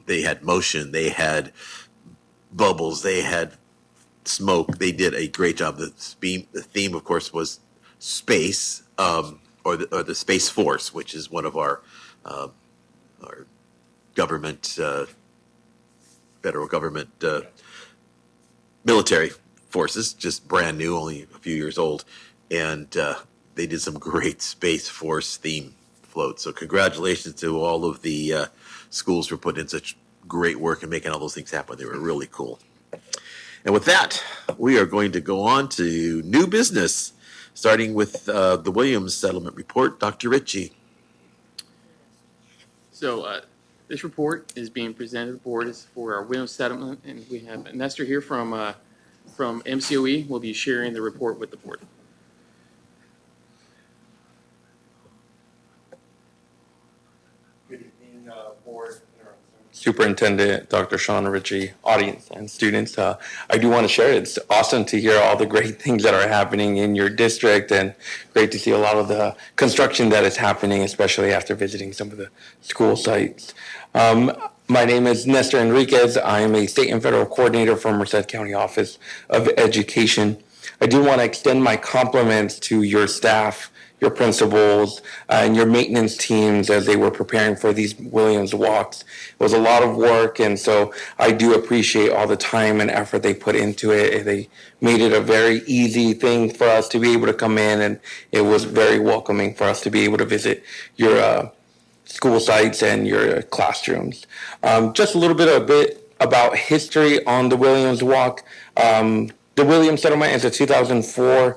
They had motion, they had bubbles, they had smoke. They did a great job. The theme, of course, was space, or the Space Force, which is one of our government, federal government military forces, just brand new, only a few years old. And they did some great Space Force theme floats. So congratulations to all of the schools for putting in such great work and making all those things happen. They were really cool. And with that, we are going to go on to new business, starting with the Williams Settlement Report. Dr. Ritchie. So this report is being presented to the board is for our Williams settlement, and we have Nestor here from MCOE. Will be sharing the report with the board. Good evening, board. Superintendent Dr. Sean Ritchie, audience, and students. I do want to share it's awesome to hear all the great things that are happening in your district, and great to see a lot of the construction that is happening, especially after visiting some of the school sites. My name is Nestor Enriquez. I am a state and federal coordinator for Merced County Office of Education. I do want to extend my compliments to your staff, your principals, and your maintenance teams as they were preparing for these Williams walks. It was a lot of work, and so I do appreciate all the time and effort they put into it. They made it a very easy thing for us to be able to come in, and it was very welcoming for us to be able to visit your school sites and your classrooms. Just a little bit about history on the Williams Walk. The Williams Settlement is a 2004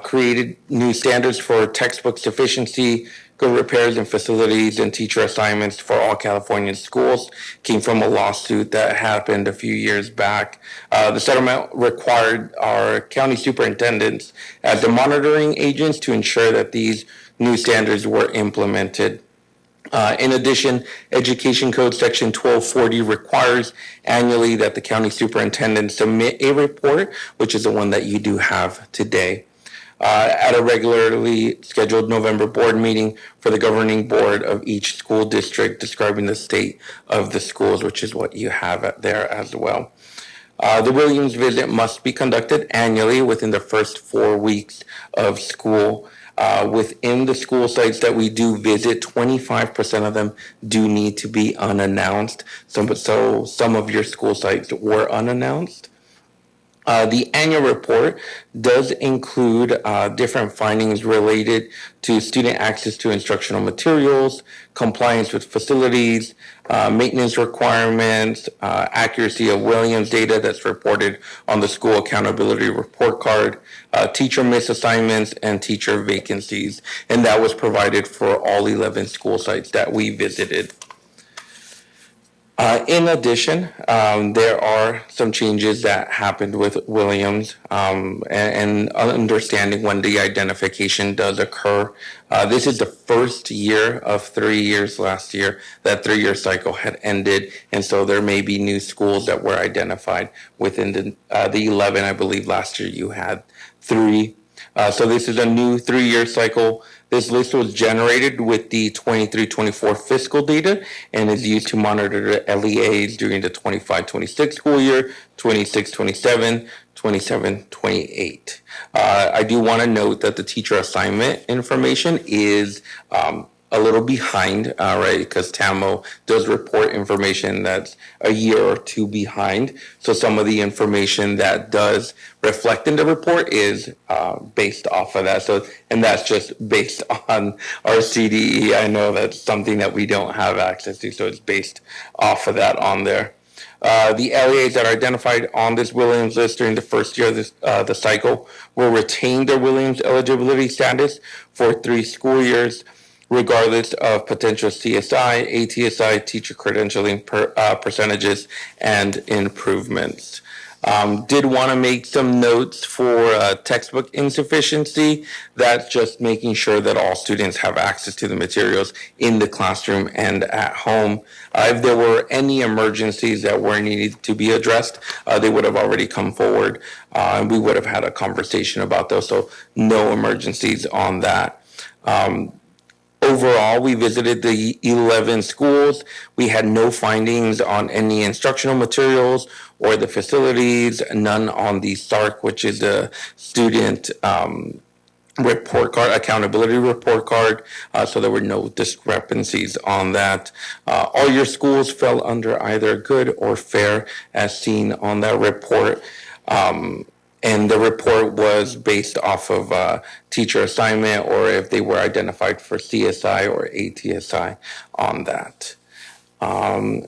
created new standards for textbook sufficiency, good repairs and facilities, and teacher assignments for all Californian schools. Came from a lawsuit that happened a few years back. The settlement required our county superintendents as the monitoring agents to ensure that these new standards were implemented. In addition, Education Code Section 1240 requires annually that the county superintendent submit a report, which is the one that you do have today, at a regularly scheduled November board meeting for the governing board of each school district, describing the state of the schools, which is what you have there as well. The Williams visit must be conducted annually within the first 4 weeks of school. Within the school sites that we do visit, 25% of them do need to be unannounced. So some of your school sites were unannounced. The annual report does include different findings related to student access to instructional materials, compliance with facilities, maintenance requirements, accuracy of Williams data that's reported on the school accountability report card, teacher misassignments, and teacher vacancies. And that was provided for all 11 school sites that we visited. In addition, there are some changes that happened with Williams and understanding when the identification does occur. This is the first year of 3 years last year. That 3-year cycle had ended, and so there may be new schools that were identified within the 11. I believe last year you had 3. So this is a new 3-year cycle. This list was generated with the 23-24 fiscal data and is used to monitor the LEAs during the 25-26 school year, 26-27, 27-28. I do want to note that the teacher assignment information is a little behind, right? Because TAMO does report information that's a year or 2 behind. So some of the information that does reflect in the report is based off of that. So, and that's just based on our CDE. I know that's something that we don't have access to, so it's based off of that on there. The LEAs that are identified on this Williams list during the first year of the cycle will retain their Williams eligibility status for 3 school years, regardless of potential CSI, ATSI, teacher credentialing percentages, and improvements. Did want to make some notes for textbook insufficiency. That's just making sure that all students have access to the materials in the classroom and at home. If there were any emergencies that were needed to be addressed, they would have already come forward, and we would have had a conversation about those. So no emergencies on that. Overall, we visited the 11 schools. We had no findings on any instructional materials or the facilities, none on the SARC, which is a student report card, accountability report card. So there were no discrepancies on that. All your schools fell under either good or fair as seen on that report. And the report was based off of teacher assignment or if they were identified for CSI or ATSI on that.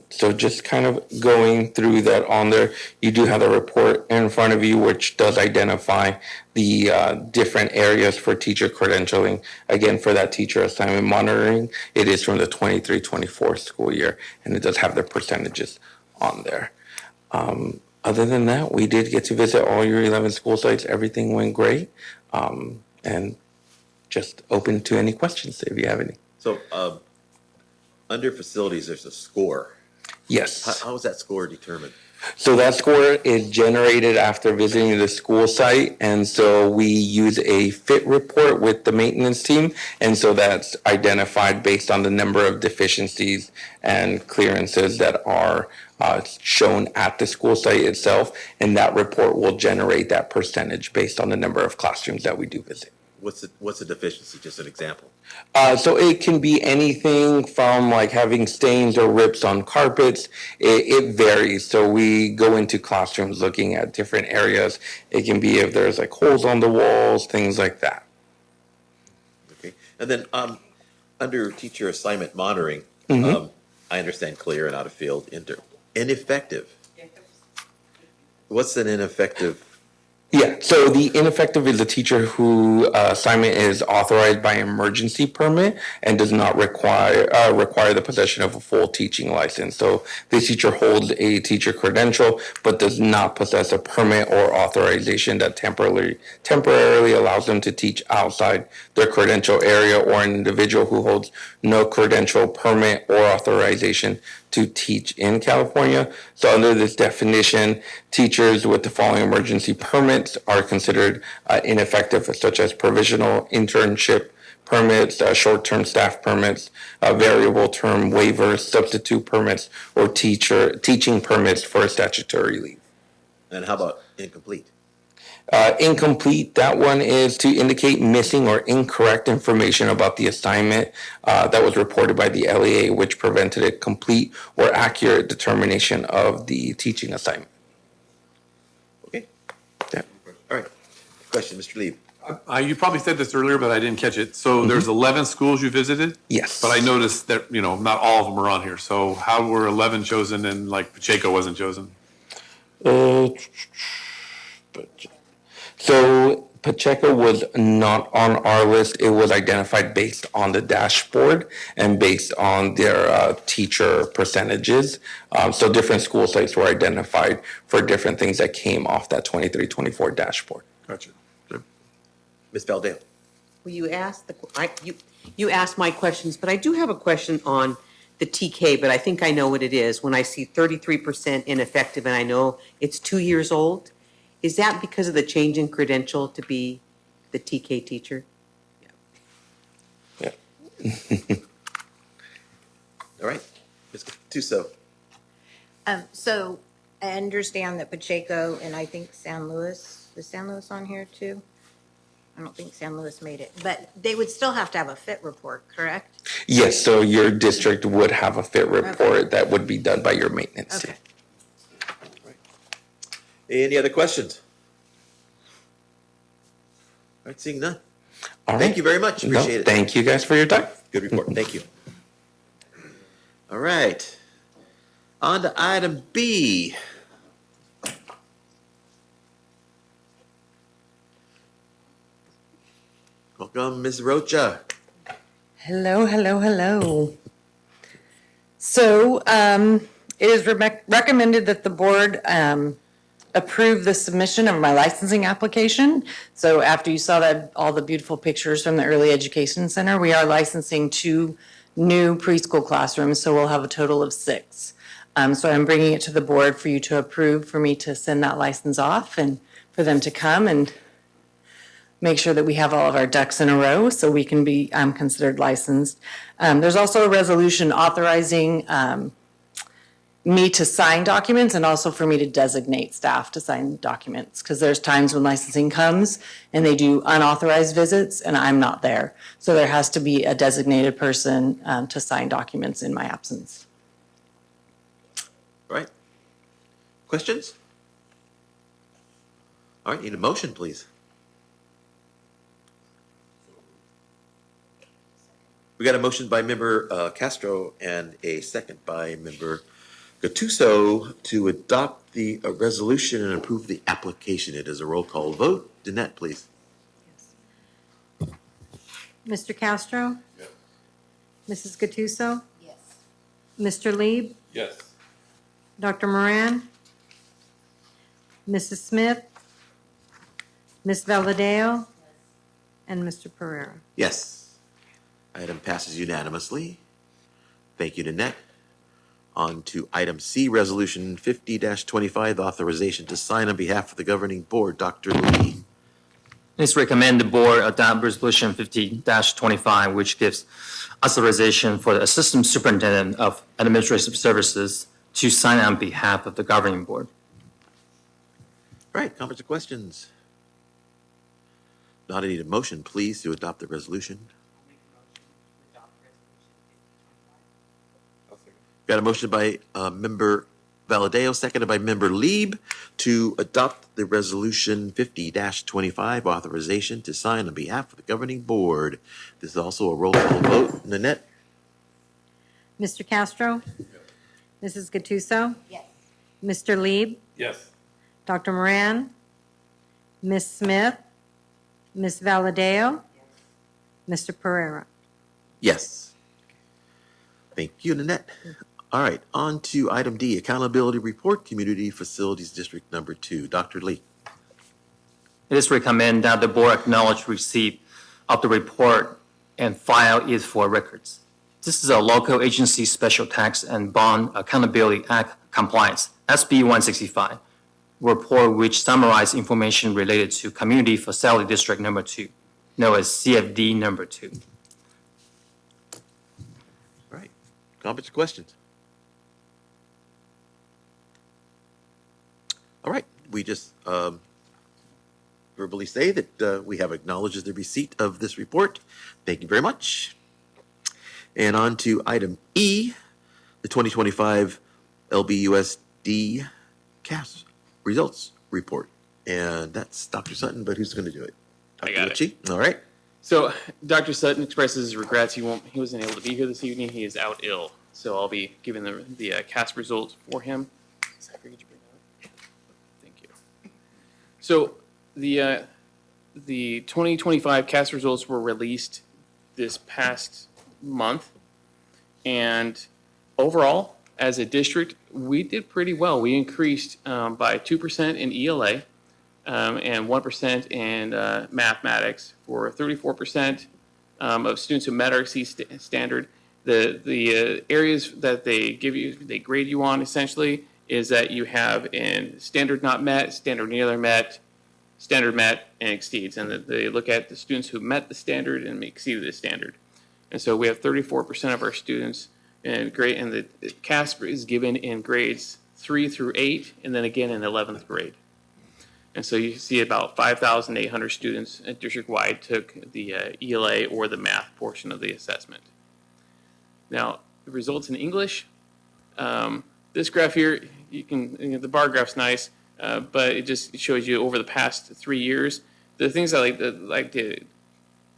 So just kind of going through that on there, you do have a report in front of you which does identify the different areas for teacher credentialing. Again, for that teacher assignment monitoring, it is from the 23-24 school year, and it does have the percentages on there. Other than that, we did get to visit all your 11 school sites. Everything went great. And just open to any questions if you have any. So, under facilities, there's a score. Yes. How is that score determined? So that score is generated after visiting the school site. And so we use a fit report with the maintenance team. And so that's identified based on the number of deficiencies and clearances that are shown at the school site itself. And that report will generate that percentage based on the number of classrooms that we do visit. What's the deficiency? Just an example. So it can be anything from like having stains or rips on carpets. It varies. So we go into classrooms looking at different areas. It can be if there's like holes on the walls, things like that. Okay. And then under teacher assignment monitoring, I understand clear and out of field. Ineffective. What's an ineffective? Yeah, so the ineffective is a teacher who assignment is authorized by emergency permit and does not require the possession of a full teaching license. So this teacher holds a teacher credential but does not possess a permit or authorization that temporarily allows them to teach outside their credential area, or an individual who holds no credential, permit, or authorization to teach in California. So under this definition, teachers with the following emergency permits are considered ineffective, such as provisional internship permits, short-term staff permits, variable term waivers, substitute permits, or teaching permits for statutory leave. And how about incomplete? Incomplete, that one is to indicate missing or incorrect information about the assignment that was reported by the LEA, which prevented a complete or accurate determination of the teaching assignment. Okay. Yeah. All right. Question, Mr. Lee. You probably said this earlier, but I didn't catch it. So there's 11 schools you visited? Yes. But I noticed that, not all of them are on here. So how were 11 chosen and like Pacheco wasn't chosen? So Pacheco was not on our list. It was identified based on the dashboard and based on their teacher percentages. So different school sites were identified for different things that came off that 23-24 dashboard. Gotcha. Good. Ms. Valdez. Well, you asked my questions, but I do have a question on the TK, but I think I know what it is. When I see 33% ineffective and I know it's 2 years old, is that because of the change in credential to be the TK teacher? Yeah. All right. Ms. Tuso. So I understand that Pacheco and I think San Luis, is San Luis on here too? I don't think San Luis made it, but they would still have to have a fit report, correct? Yes, so your district would have a fit report that would be done by your maintenance team. Okay. Any other questions? All right, seeing none. All right. Thank you very much. No, Appreciate it. thank you guys for your time. Good report. Thank you. All right. On to item B. Welcome, Ms. Rocha. Hello, hello, hello. So it is recommended that the board approve the submission of my licensing application. So after you saw that, all the beautiful pictures from the Early Education Center, we are licensing 2 new preschool classrooms, so we'll have a total of 6. So I'm bringing it to the board for you to approve, for me to send that license off and for them to come and make sure that we have all of our ducks in a row so we can be considered licensed. There's also a resolution authorizing me to sign documents and also for me to designate staff to sign documents, because there's times when licensing comes and they do unauthorized visits and I'm not there. So there has to be a designated person to sign documents in my absence. All right. Questions? All right, need a motion, please. We got a motion by member Castro and a second by member Gattuso to adopt the resolution and approve the application. It is a roll call vote. Danette, please. Mr. Castro? Yes. Mrs. Gattuso? Yes. Mr. Lieb? Yes. Dr. Moran? Mrs. Smith? Ms. Valadeo? And Mr. Pereira? Yes. Item passes unanimously. Thank you, Danette. On to item C, resolution 50-25, authorization to sign on behalf of the governing board. Dr. Lee. Please recommend the board adopt resolution 50-25, which gives authorization for the assistant superintendent of administrative services to sign on behalf of the governing board. All right, comments or questions? not, I need a motion, please, to adopt the resolution. Got a motion by Member Valadeo, seconded by Member Lieb, to adopt the resolution 50-25, authorization to sign on behalf of the governing board. This is also a roll call vote. Nanette? Mr. Castro? Mrs. Gattuso? Yes. Mr. Lieb? Yes. Dr. Moran? Ms. Smith? Ms. Valadeo? Mr. Pereira? Yes. Thank you, Nanette. All right, on to item D, accountability report, community facilities district number 2. Dr. Lee. It is recommended that the board acknowledge receipt of the report and file it for records. This is a local agency special tax and bond accountability act compliance, SB 165, report which summarizes information related to community facility district number 2, known as CFD number 2. All right, comments or questions? All right, we just verbally say that we have acknowledged the receipt of this report. Thank you very much. And on to item E, the 2025 LBUSD CAS results report. And that's Dr. Sutton, but who's going to do it? I got it. Ritchie? All right. So Dr. Sutton expresses his regrets. He wasn't able to be here this evening. He is out ill. So I'll be giving the CAS results for him. Zachary, could you bring that up? Thank you. So the 2025 CAS results were released this past month, and overall, as a district, we did pretty well. We increased by 2% in ELA and 1% in mathematics for 34% of students who met our C standard. The areas that they grade you on essentially is that you have in standard not met, standard nearly met, standard met, and exceeds. And they look at the students who met the standard and exceeded the standard. And so we have 34% of our students in grade, and the CAS is given in grades 3 through 8, and then again in 11th grade. And so you see about 5,800 students district-wide took the ELA or the math portion of the assessment. Now, the results in English, this graph here, the bar graph's nice, but it just shows you over the past 3 years. The things I like to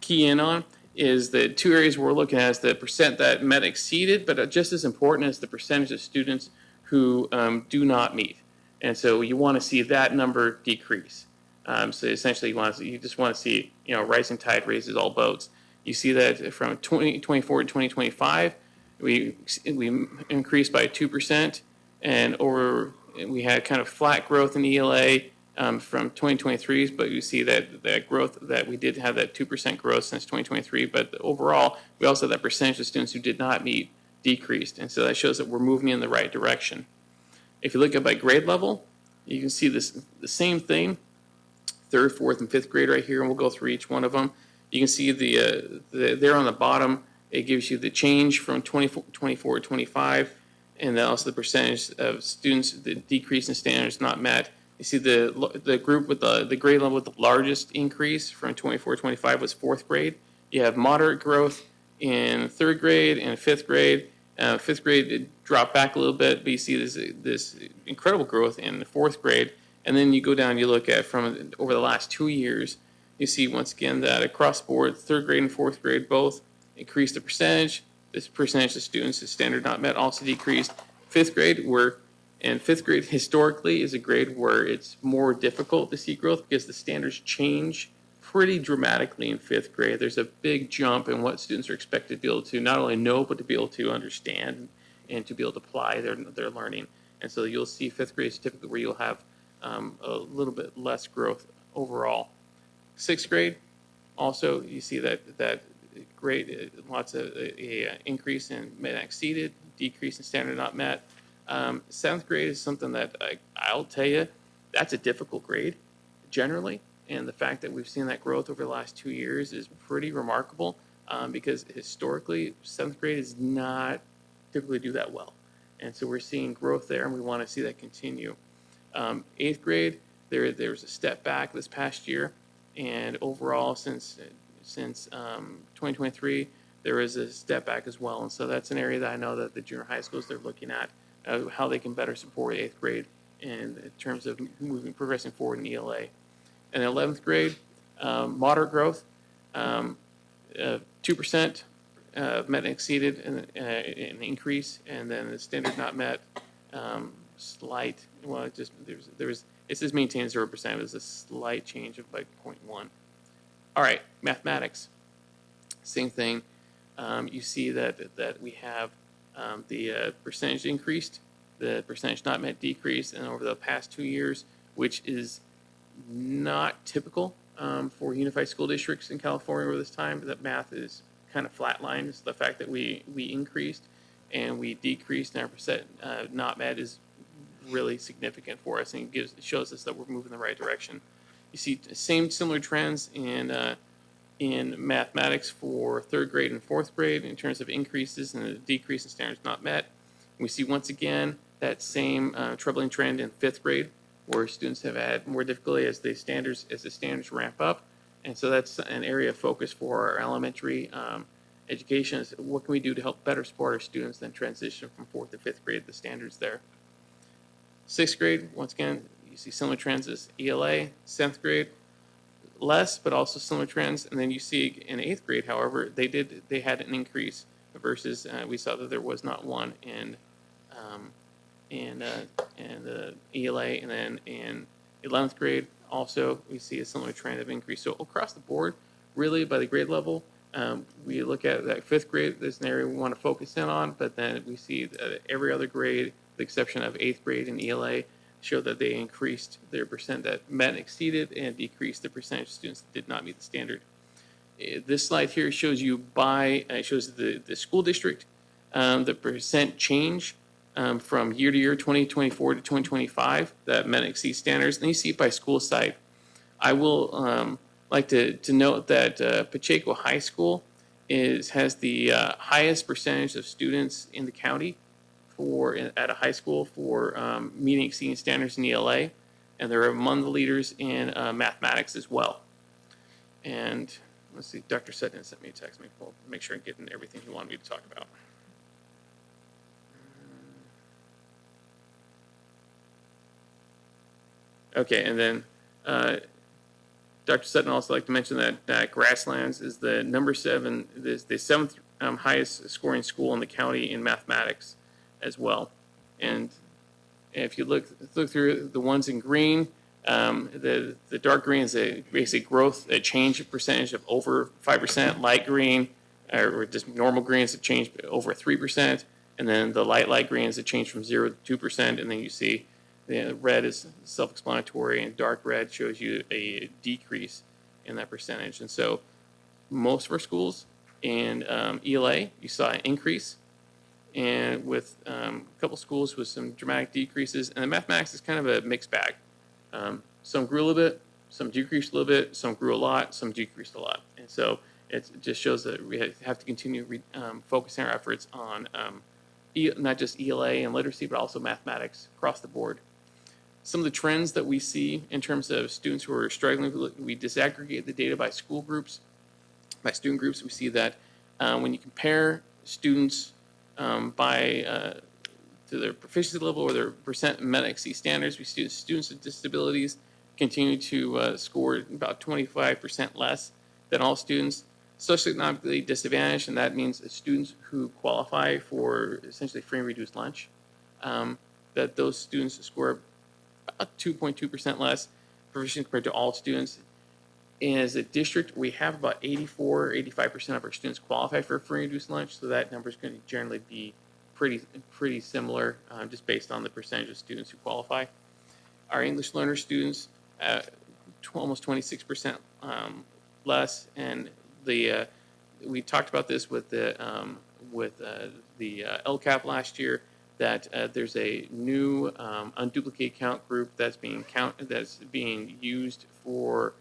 key in on is the two areas we're looking at is the percent that met exceeded, but just as important is the percentage of students who do not meet. And so you want to see that number decrease. So essentially you just want to see, rising tide raises all boats. You see that from 2024 to 2025, we increased by 2%, and we had kind of flat growth in ELA from 2023, but you see that growth, that we did have that 2% growth since 2023, but overall, we also had that percentage of students who did not meet decreased, and so that shows that we're moving in the right direction. If you look at by grade level, you can see the same thing, 3rd, 4th, and 5th grade right here, and we'll go through each one of them. You can see there on the bottom, it gives you the change from 24 to 25, and then also the percentage of students, the decrease in standards not met. You see the group with the grade level with the largest increase from 24 to 25 was 4th grade. You have moderate growth in 3rd grade and 5th grade. 5th grade it dropped back a little bit, but you see this incredible growth in the 4th grade. And then you go down, you look at from over the last 2 years, you see once again that across the board, 3rd grade and 4th grade both increased the percentage. This percentage of students, the standard not met, also decreased. 5th grade, and 5th grade historically is a grade where it's more difficult to see growth because the standards change pretty dramatically in 5th grade. There's a big jump in what students are expected to be able to not only know, but to be able to understand and to be able to apply their learning. And so you'll see 5th grade is typically where you'll have a little bit less growth overall. 6th grade, also you see that grade, lots of increase in met exceeded, decrease in standard not met. 7th grade is something that I'll tell you, that's a difficult grade generally. And the fact that we've seen that growth over the last 2 years is pretty remarkable because historically 7th grade is not typically do that well. And so we're seeing growth there and we want to see that continue. 8th grade, there was a step back this past year. And overall, since 2023, there is a step back as well. And so that's an area that I know that the junior high schools, they're looking at how they can better support 8th grade in terms of progressing forward in ELA. And 11th grade, moderate growth, 2% met and exceeded an increase, and then the standard not met, slight, well, it just, it says maintain 0%, it was a slight change of like 0.1. All right, mathematics, same thing. You see that we have the percentage increased, the percentage not met decreased, and over the past 2 years, which is not typical for unified school districts in California over this time, that math is kind of flatlined. It's the fact that we increased and we decreased, and our percent not met is really significant for us, and it shows us that we're moving in the right direction. You see similar trends in mathematics for 3rd grade and 4th grade in terms of increases and a decrease in standards not met. We see once again that same troubling trend in 5th grade, where students have had more difficulty as the standards ramp up, and so that's an area of focus for our elementary education. Is what can we do to help better support our students then transition from 4th to 5th grade, the standards there. 6th grade, once again, you see similar trends as ELA. 7th grade, less, but also similar trends. And then you see in 8th grade, however, they had an increase versus we saw that there was not one in the ELA, and then in 11th grade, also we see a similar trend of increase. So across the board, really by the grade level, we look at that 5th grade, there's an area we want to focus in on, but then we see that every other grade, with the exception of 8th grade and ELA, show that they increased their percent that met and exceeded and decreased the percentage of students that did not meet the standard. This slide here shows you shows the school district, the percent change from year to year, 2024 to 2025, that met and exceed standards. And you see it by school site. I will like to note that Pacheco High School has the highest percentage of students in the county at a high school for meeting exceeding standards in ELA, and they're among the leaders in mathematics as well. And let's see, Dr. Sutton sent me a text. We'll make sure I'm getting everything he wanted me to talk about. Okay, and then Dr. Sutton also like to mention that Grasslands is the number 7, the 7th highest scoring school in the county in mathematics as well. And if you look through the ones in green, the dark green is a basic growth, a change percentage of over 5%. Light green, or just normal green, is a change over 3%. And then the light green is a change from 0 to 2%. And then you see the red is self-explanatory, and dark red shows you a decrease in that percentage. And so most of our schools in ELA, you saw an increase, and with a couple schools with some dramatic decreases. And the mathematics is kind of a mixed bag. Some grew a little bit, some decreased a little bit, some grew a lot, some decreased a lot. And so it just shows that we have to continue focusing our efforts on not just ELA and literacy, but also mathematics across the board. Some of the trends that we see in terms of students who are struggling, we disaggregate the data by school groups, by student groups. We see that when you compare students to their proficiency level or their percent met exceed standards, we see students with disabilities continue to score about 25% less than all students. Socioeconomically disadvantaged, and that means students who qualify for essentially free and reduced lunch, that those students score about 2.2% less proficient compared to all students. And as a district, we have about 85% of our students qualify for a free and reduced lunch, so that number is going to generally be pretty similar, just based on the percentage of students who qualify. Our English learner students, almost 26% less, and we talked about this with the LCAP last year, that there's a new unduplicated count group that's being used for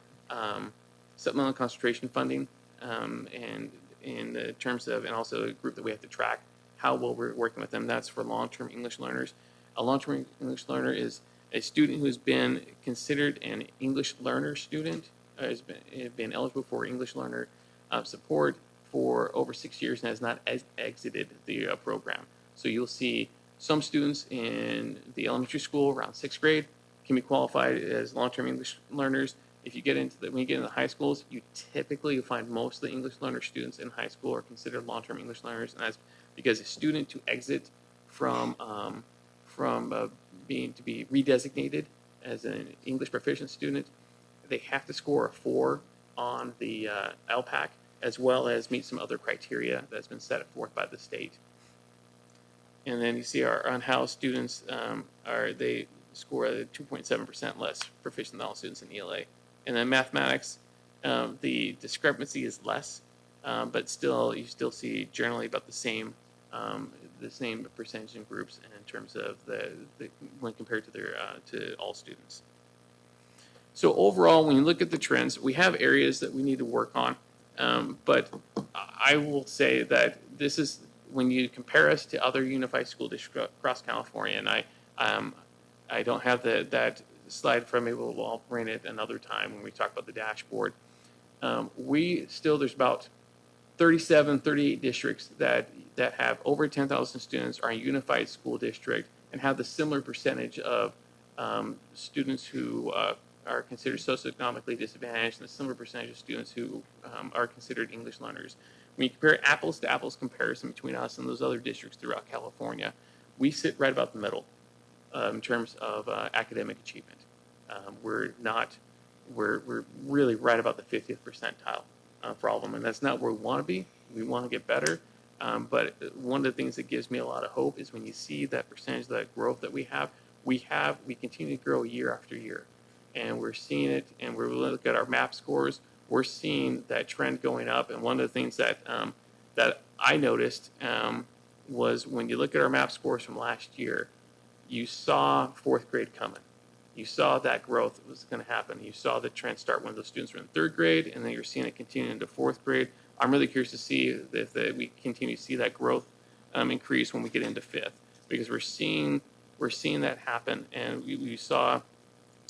supplemental concentration funding, and in the terms of, and also a group that we have to track how well we're working with them. That's for long-term English learners. A long-term English learner is a student who's been considered an English learner student been eligible for English learner support for over 6 years and has not exited the program. So you'll see some students in the elementary school around 6th grade can be qualified as long-term English learners. If you get into when you get into high schools, you typically find most of the English learner students in high school are considered long-term English learners, and that's because a student to exit from being to be redesignated as an English proficient student, they have to score a 4 on the LPAC, as well as meet some other criteria that's been set forth by the state. And then you see our unhoused students they score 2.7% less proficient than all students in ELA. And then mathematics, the discrepancy is less, but still you still see generally about the same percentage in groups in terms of the when compared to their to all students. So overall, when you look at the trends, we have areas that we need to work on, but I will say that this is when you compare us to other unified school districts across California, and I don't have that slide from me. I'll bring it another time when we talk about the dashboard. There's about 37, 38 districts that have over 10,000 students, are a unified school district, and have the similar percentage of students who are considered socioeconomically disadvantaged, and a similar percentage of students who are considered English learners. When you compare apples to apples comparison between us and those other districts throughout California, we sit right about the middle in terms of academic achievement. We're really right about the 50th percentile for all of them, and that's not where we want to be. We want to get better, but one of the things that gives me a lot of hope is when you see that percentage of that growth that we continue to grow year after year, and we're seeing it, and we're looking at our MAP scores, we're seeing that trend going up. And one of the things that I noticed was when you look at our MAP scores from last year, you saw 4th grade coming. You saw that growth was going to happen. You saw the trend start when those students were in 3rd grade, and then you're seeing it continue into 4th grade. I'm really curious to see if we continue to see that growth increase when we get into 5th, because we're seeing that happen. And we saw,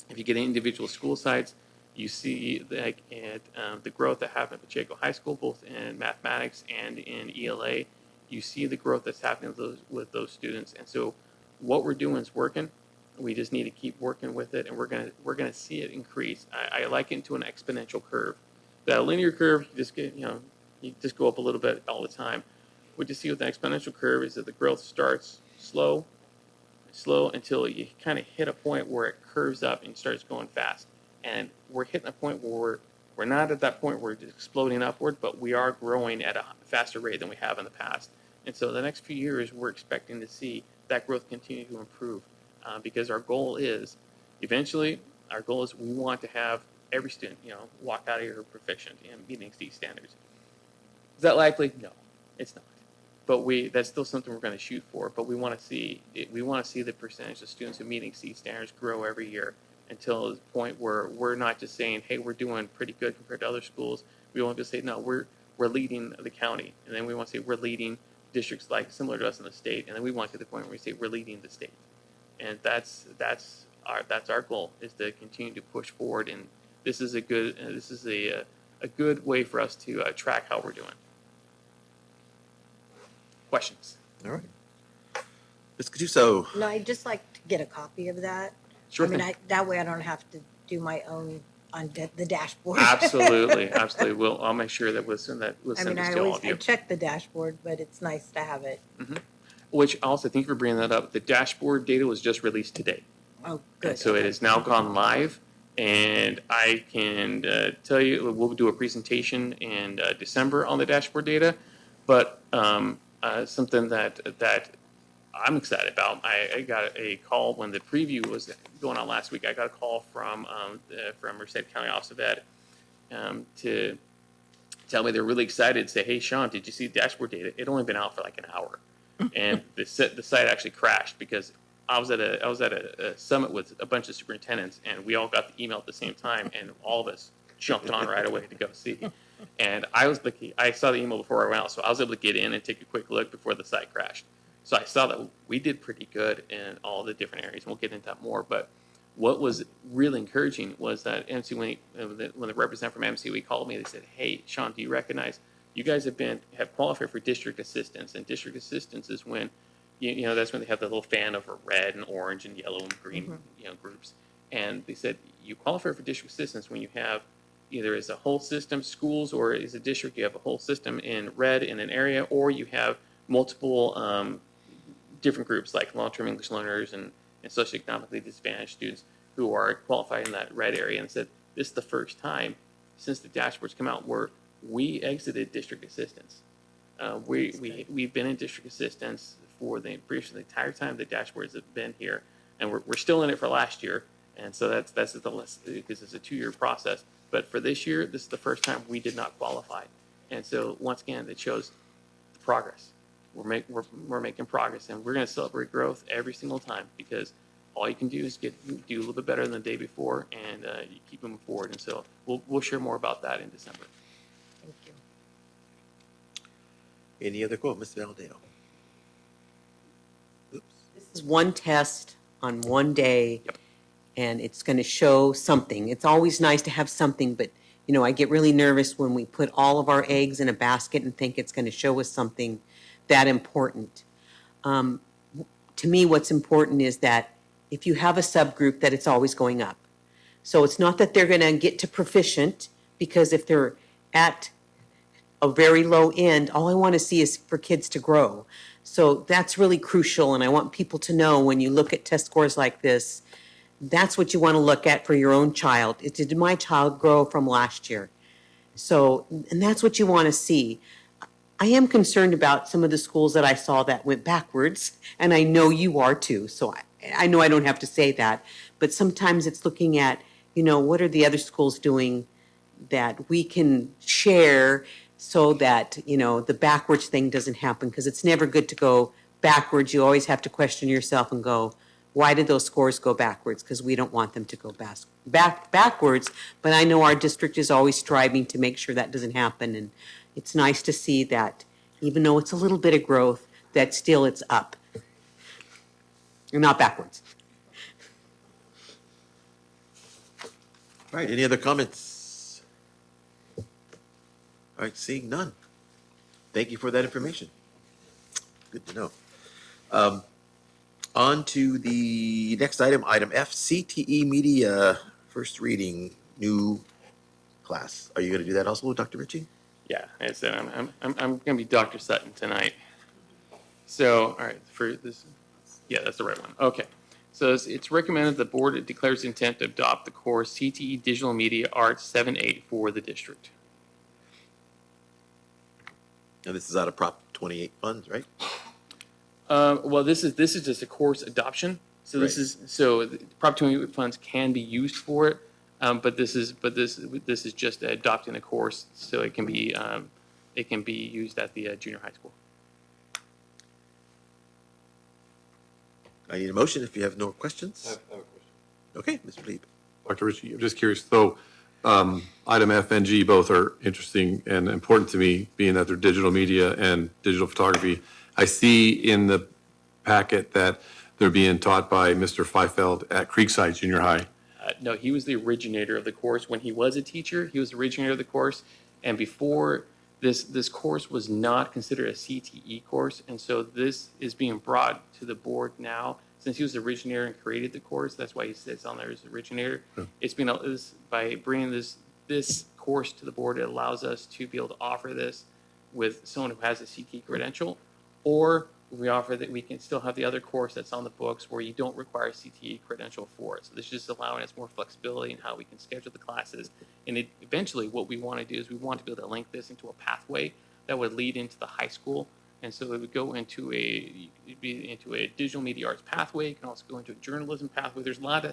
if you get individual school sites, you see the growth that happened at Pacheco High School, both in mathematics and in ELA. You see the growth that's happening with those students, and so what we're doing is working. We just need to keep working with it, and we're gonna see it increase. I liken it to an exponential curve. That linear curve, you just go up a little bit all the time. What you see with the exponential curve is that the growth starts slow until you kind of hit a point where it curves up and starts going fast. And we're hitting a point where we're not at that point where it's exploding upward, but we are growing at a faster rate than we have in the past. And so the next few years, we're expecting to see that growth continue to improve, because our goal is, eventually, we want to have every student, walk out of here proficient and meeting these standards. Is that likely? No, it's not. But that's still something we're going to shoot for. But we want to see the percentage of students who meeting these standards grow every year, until the point where we're not just saying, hey, we're doing pretty good compared to other schools. We want to say, no, we're leading the county. And then we want to say we're leading districts similar to us in the state. And then we want to the point where we say we're leading the state. And that's our goal, is to continue to push forward. And this is a good way for us to track how we're doing. Questions? All right. Ms. Caduso. No, I'd just like to get a copy of that. Sure I mean, thing. that way I don't have to do my own on the dashboard. Absolutely. I'll make sure that we'll send I this mean, to all of I you. check the dashboard, but it's nice to have it. Which also, thank you for bringing that up. The dashboard data was just released today. Oh, good. And so it has now gone live, and I can tell you, we'll do a presentation in December on the dashboard data, but something that I'm excited about. I got a call when the preview was going on last week. I got a call from Merced County Office of Ed to tell me they're really excited. Say, hey, Sean, did you see the dashboard data? It only been out for like an hour, and the site actually crashed because I was at a summit with a bunch of superintendents, and we all got the email at the same time, and all of us jumped on right away to go see. And I saw the email before I went out, so I was able to get in and take a quick look before the site crashed. So I saw that we did pretty good in all the different areas. We'll get into that more, but what was really encouraging was that when the representative from MCWE called me, they said, "Hey, Sean, do you recognize you guys have qualified for district assistance?" And district assistance is when, that's when they have the little fan over red and orange and yellow and green, groups. And they said, you qualify for district assistance when you have either as a whole system, schools, or as a district, you have a whole system in red in an area, or you have multiple different groups like long-term English learners and socioeconomically disadvantaged students who are qualified in that red area. And said, this is the first time since the dashboards come out where we exited district assistance. We've been in district assistance for the entire time the dashboards have been here, and we're still in it for last year. And so that's the list, because it's a 2-year process. But for this year, this is the first time we did not qualify. And so once again, it shows the progress. We're making progress, and we're going to celebrate growth every single time, because all you can do is do a little bit better than the day before, and you keep moving forward. And so we'll share more about that in December. Thank you. Any other quote, Ms. Valadeo? Oops. This is one test on one day, and it's going to show something. It's always nice to have something, but I get really nervous when we put all of our eggs in a basket and think it's going to show us something that important. To me, what's important is that if you have a subgroup, that it's always going up. So it's not that they're going to get to proficient, because if they're at a very low end, all I want to see is for kids to grow. So that's really crucial, and I want people to know when you look at test scores like this, that's what you want to look at for your own child. Did my child grow from last year? So, and that's what you want to see. I am concerned about some of the schools that I saw that went backwards, and I know you are too, so I know I don't have to say that, but sometimes it's looking at, what are the other schools doing that we can share so that, the backwards thing doesn't happen, because it's never good to go backwards. You always have to question yourself and go, why did those scores go backwards? Because we don't want them to go backwards, but I know our district is always striving to make sure that doesn't happen, and it's nice to see that even though it's a little bit of growth, that still it's up, not backwards. All right, any other comments? All right, seeing none. Thank you for that information. Good to know. On to the next item, item F, CTE Media, first reading, new class. Are you going to do that also, Dr. Ritchie? Yeah, I said I'm going to be Dr. Sutton tonight. So, all right, for this, yeah, that's the right one. Okay. So it's recommended the board declares intent to adopt the course CTE Digital Media Arts 7-8 for the district. And this is out of Prop 28 funds, right? Well, this is just a course adoption. So this is Prop 28 funds can be used for it, but this is just adopting a course so it can be used at the junior high school. I need a motion if you have no questions. I have a question. Okay, Mr. Lieb. Dr. Ritchie, I'm just curious. So item F and G both are interesting and important to me, being that they're digital media and digital photography. I see in the packet that they're being taught by Mr. Feifeld at Creekside Junior High. No, he was the originator of the course. When he was a teacher, he was the originator of the course. And before this course was not considered a CTE course. And so this is being brought to the board now. Since he was the originator and created the course, that's why he sits on there as the originator. Yeah. By bringing this course to the board, it allows us to be able to offer this with someone who has a CTE credential, or we offer that we can still have the other course that's on the books where you don't require a CTE credential for it. So this is just allowing us more flexibility in how we can schedule the classes. And eventually what we want to do is we want to be able to link this into a pathway that would lead into the high school. And so it would go into a digital media arts pathway. It can also go into a journalism pathway. There's a lot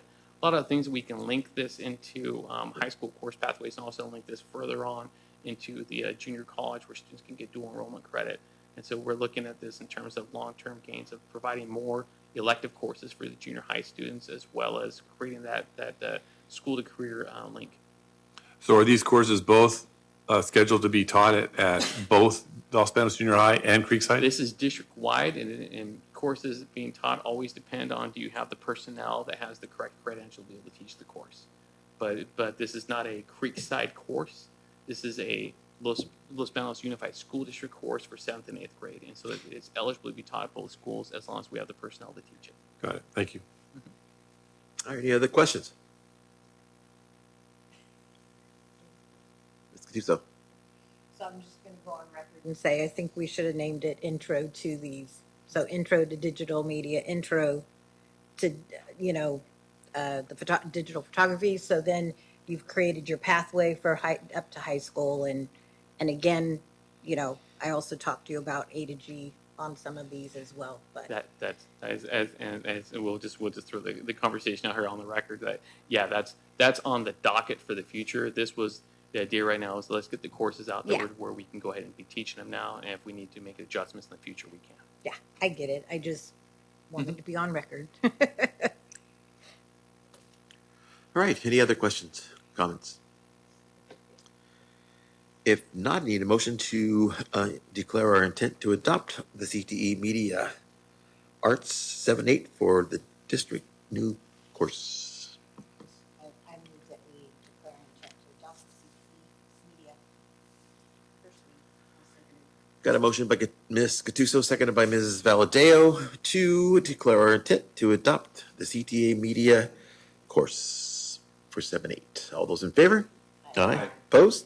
of things that we can link this into high school course pathways, and also link this further on into the junior college where students can get dual enrollment credit. And so we're looking at this in terms of long-term gains of providing more elective courses for the junior high students, as well as creating that school to career link. So are these courses both scheduled to be taught at both Los Banos Junior High and Creekside? This is district-wide, and courses being taught always depend on, do you have the personnel that has the correct credential to be able to teach the course? But this is not a Creekside course. This is a Los Banos Unified School District course for 7th and 8th grade. And so it's eligible to be taught at both schools as long as we have the personnel to teach it. Got it. Thank you. All right, any other questions? Ms. Cattuso. So I'm just going to go on record and say, I think we should have named it Intro to these. So Intro to Digital Media, Intro to, digital photography. So then you've created your pathway for up to high school. And again, I also talked to you about A to G on some of these as well. But We'll just throw the conversation out here on the record that, yeah, that's on the docket for the future. This was the idea right now is let's get the courses out there where we can go ahead and be teaching them now. And if we need to make adjustments in the future, we can. yeah, I get it. I just wanted to be on record. All right, any other questions, comments? If not, need a motion to declare our intent to adopt the CTE Media Arts 7-8 for the district new course. I move that we declare an intent to adopt the CTE media first read. Got a motion by Ms. Cattuso, seconded by Mrs. Valadeo to declare our intent to adopt the CTA Media course for 7-8. All those in favor? Aye. Opposed?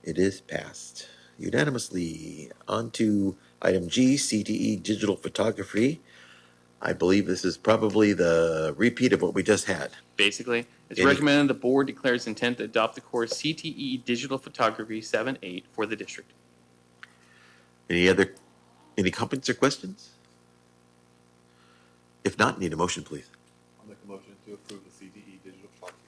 It is passed unanimously. On to item G, CTE Digital Photography. I believe this is probably the repeat of what we just had. Basically, it's Any- recommended the board declares intent to adopt the course CTE Digital Photography 7-8 for the district. Any comments or questions? If not, need a motion, please. I'll make a motion to approve the CTE digital photography.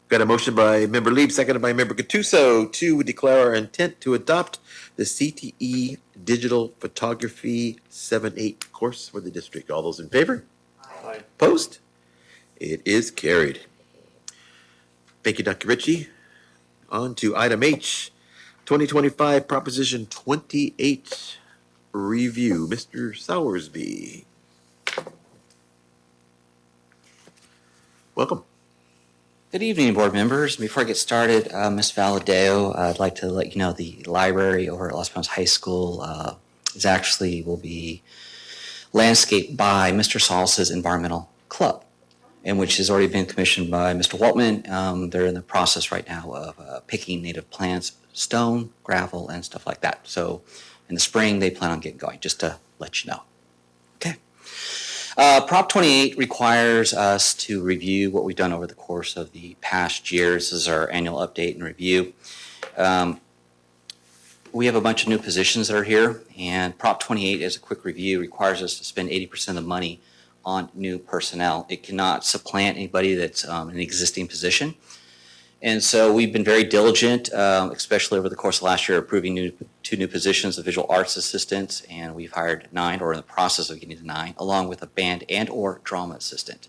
Got a motion by Member Lieb, seconded by Member Cattuso to declare our intent to adopt the CTE Digital Photography 7-8 course for the district. All those in favor? Aye. Opposed? It is carried. Thank you, Dr. Ritchie. On to item H, 2025 Proposition 28 review. Mr. Sowersby. Welcome. Good evening, board members. Before I get started, Ms. Valadeo, I'd like to let you know the library over at Los Banos High School will be landscaped by Mr. Salas's Environmental Club, and which has already been commissioned by Mr. Waltman. They're in the process right now of picking native plants, stone, gravel, and stuff like that. So in the spring, they plan on getting going, just to let you know. Okay. Prop 28 requires us to review what we've done over the course of the past years. This is our annual update and review. We have a bunch of new positions that are here, and Prop 28, as a quick review, requires us to spend 80% of the money on new personnel. It cannot supplant anybody that's in an existing position. And so we've been very diligent, especially over the course of last year, approving two new positions of visual arts assistants, and we've hired 9, or in the process of getting to 9, along with a band and or drama assistant.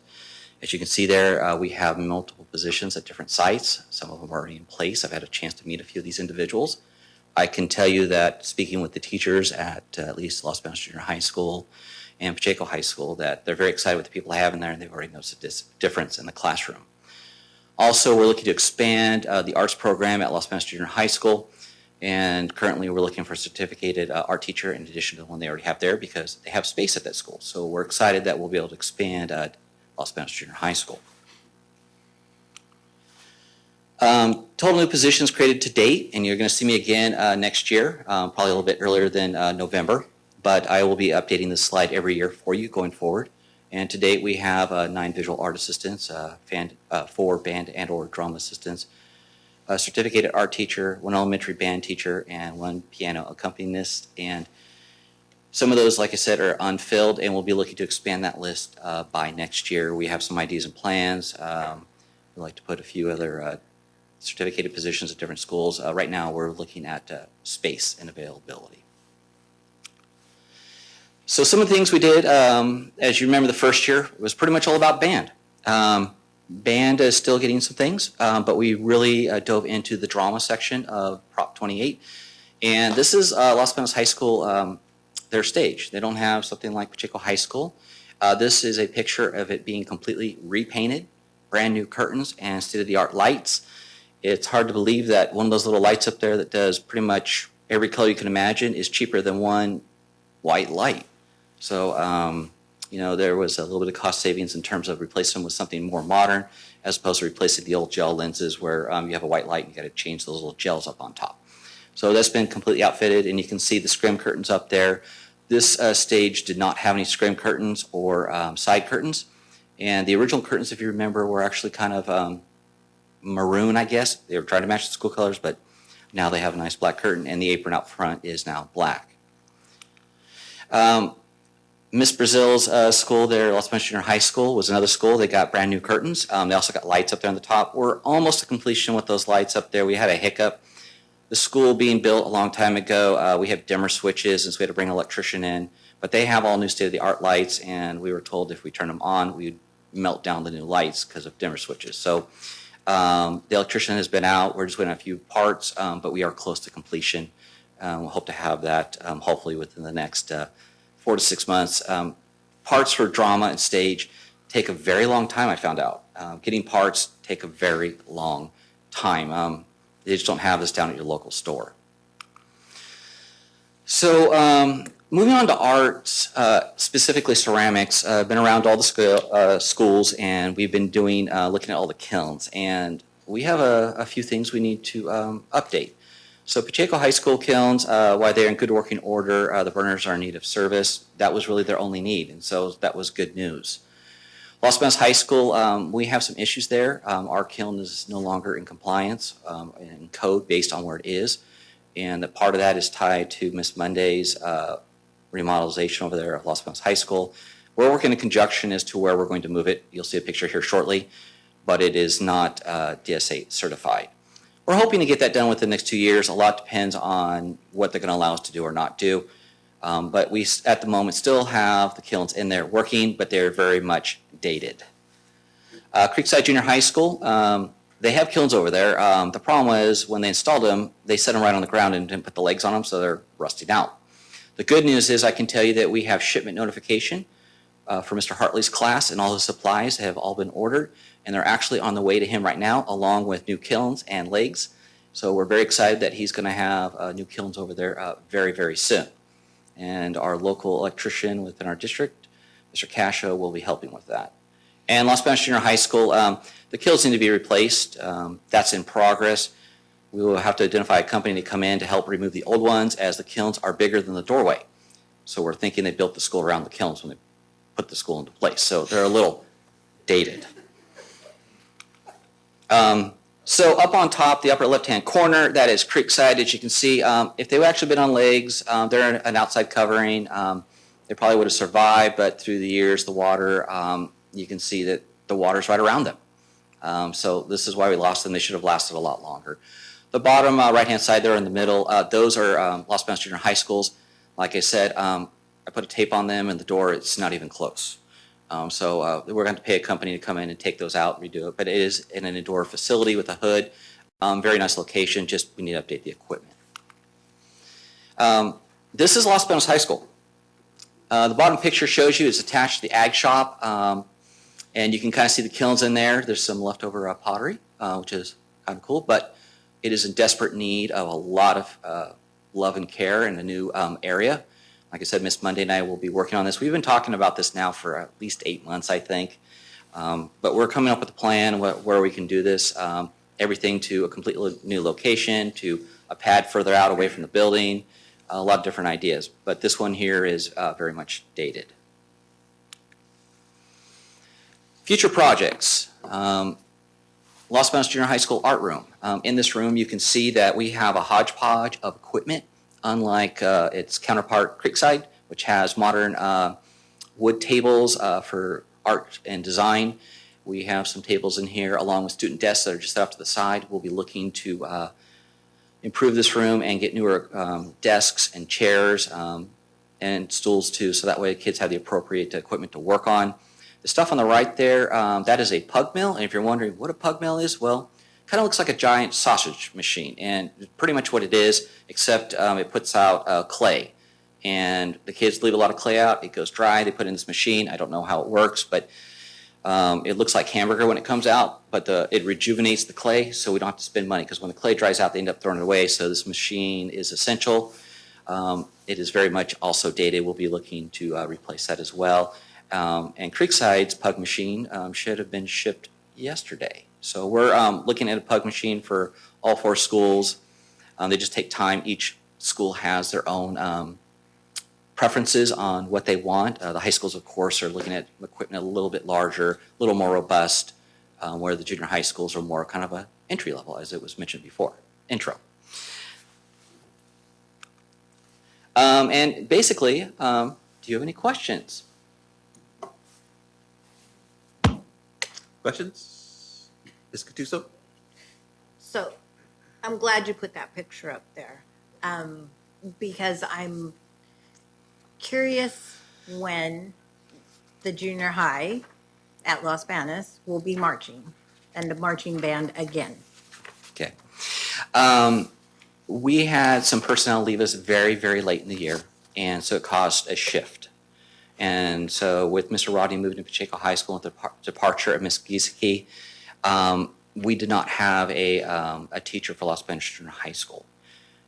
As you can see there, we have multiple positions at different sites. Some of them are already in place. I've had a chance to meet a few of these individuals. I can tell you that speaking with the teachers at least Los Banos Junior High School and Pacheco High School, that they're very excited with the people I have in there, and they've already noticed a difference in the classroom. Also, we're looking to expand the arts program at Los Banos Junior High School, and currently we're looking for a certificated art teacher in addition to the one they already have there, because they have space at that school. So we're excited that we'll be able to expand Los Banos Junior High School. Total new positions created to date, and you're going to see me again next year, probably a little bit earlier than November, but I will be updating this slide every year for you going forward. And to date, we have 9 visual art assistants, 4 band and or drama assistants, a certificated art teacher, 1 elementary band teacher, and 1 piano accompanist. And some of those, like I said, are unfilled, and we'll be looking to expand that list by next year. We have some ideas and plans. We'd like to put a few other certificated positions at different schools. Right now, we're looking at space and availability. So some of the things we did, as you remember the first year, was pretty much all about band. Band is still getting some things, but we really dove into the drama section of Prop 28. And this is Los Banos High School, their stage. They don't have something like Pacheco High School. This is a picture of it being completely repainted, brand new curtains and state-of-the-art lights. It's hard to believe that one of those little lights up there that does pretty much every color you can imagine is cheaper than one white light. So, you know, there was a little bit of cost savings in terms of replacing them with something more modern as opposed to replacing the old gel lenses where you have a white light and you got to change those little gels up on top. So that's been completely outfitted, and you can see the scrim curtains up there. This stage did not have any scrim curtains or side curtains, and the original curtains, if you remember, were actually kind of maroon, I guess. They were trying to match the school colors, but now they have a nice black curtain, and the apron out front is now black. Miss Brazil's school there, Los Banos Junior High School, was another school. They got brand new curtains. They also got lights up there on the top. We're almost to completion with those lights up there. We had a hiccup. The school being built a long time ago, we have dimmer switches, and so we had to bring an electrician in. But they have all new state-of-the-art lights, and we were told if we turn them on, we'd melt down the new lights because of dimmer switches. So the electrician has been out. We're just waiting on a few parts, but we are close to completion. We'll hope to have that hopefully within the next 4 to 6 months. Parts for drama and stage take a very long time, I found out. Getting parts take a very long time. They just don't have this down at your local store. So moving on to arts, specifically ceramics, I've been around all the schools, and we've been doing, looking at all the kilns. And we have a few things we need to update. So Pacheco High School kilns, while they're in good working order, the burners are in need of service. That was really their only need, and so that was good news. Los Banos High School, we have some issues there. Our kiln is no longer in compliance in code based on where it is, and a part of that is tied to Miss Monday's remodelization over there at Los Banos High School. We're working in conjunction as to where we're going to move it. You'll see a picture here shortly, but it is not DSA certified. We're hoping to get that done within the next 2 years. A lot depends on what they're going to allow us to do or not do. But we, at the moment, still have the kilns in there working, but they're very much dated. Creekside Junior High School, they have kilns over there. The problem was when they installed them, they set them right on the ground and didn't put the legs on them, so they're rusting out. The good news is I can tell you that we have shipment notification for Mr. Hartley's class, and all his supplies have all been ordered, and they're actually on the way to him right now, along with new kilns and legs. So we're very excited that he's going to have new kilns over there very, very soon. And our local electrician within our district, Mr. Cascio, will be helping with that. And Los Banos Junior High School, the kilns need to be replaced. That's in progress. We will have to identify a company to come in to help remove the old ones, as the kilns are bigger than the doorway. So we're thinking they built the school around the kilns when they put the school into place. So they're a little dated. So up on top, the upper left-hand corner, that is Creekside. As you can see, if they've actually been on legs, they're an outside covering. They probably would have survived, but through the years, the water, you can see that the water's right around them. So this is why we lost them. They should have lasted a lot longer. The bottom right-hand side there in the middle, those are Los Banos Junior High Schools. Like I said, I put a tape on them, and the door, it's not even close. So we're going to pay a company to come in and take those out and redo it. But it is in an indoor facility with a hood. Very nice location, just we need to update the equipment. This is Los Banos High School. The bottom picture shows you it's attached to the ag shop. And you can kind of see the kilns in there. There's some leftover pottery, which is kind of cool. But it is in desperate need of a lot of love and care in a new area. Like I said, Miss Monday and I will be working on this. We've been talking about this now for at least 8 months, I think. But we're coming up with a plan where we can do this. Everything to a completely new location, to a pad further out away from the building, a lot of different ideas. But this one here is very much dated. Future projects. Los Banos Junior High School Art Room. In this room, you can see that we have a hodgepodge of equipment, unlike its counterpart Creekside, which has modern wood tables for art and design. We have some tables in here along with student desks that are just set off to the side. We'll be looking to improve this room and get newer desks and chairs and stools too, so that way kids have the appropriate equipment to work on. The stuff on the right there, that is a pug mill, and if you're wondering what a pug mill is, well, kind of looks like a giant sausage machine, and pretty much what it is, except it puts out clay. and the kids leave a lot of clay out. It goes dry. They put it in this machine. I don't know how it works, but it looks like hamburger when it comes out, but it rejuvenates the clay, so we don't have to spend money, because when the clay dries out, they end up throwing it away. So this machine is essential. It is very much also dated. We'll be looking to replace that as well. And Creekside's pug machine should have been shipped yesterday. So we're looking at a pug machine for all 4 schools. They just take time. Each school has their own preferences on what they want. The high schools, of course, are looking at equipment a little bit larger, a little more robust, where the junior high schools are more kind of a entry level, as it was mentioned before, intro. And basically, do you have any questions? Questions? Ms. Cattuso? So I'm glad you put that picture up there, because I'm curious when the junior high at Los Banos will be marching and the marching band again. Okay. We had some personnel leave us very, very late in the year, and so it caused a shift. And so with Mr. Rodney moving to Pacheco High School and the departure of Ms. Giesecke, we did not have a teacher for Los Banos Junior High School.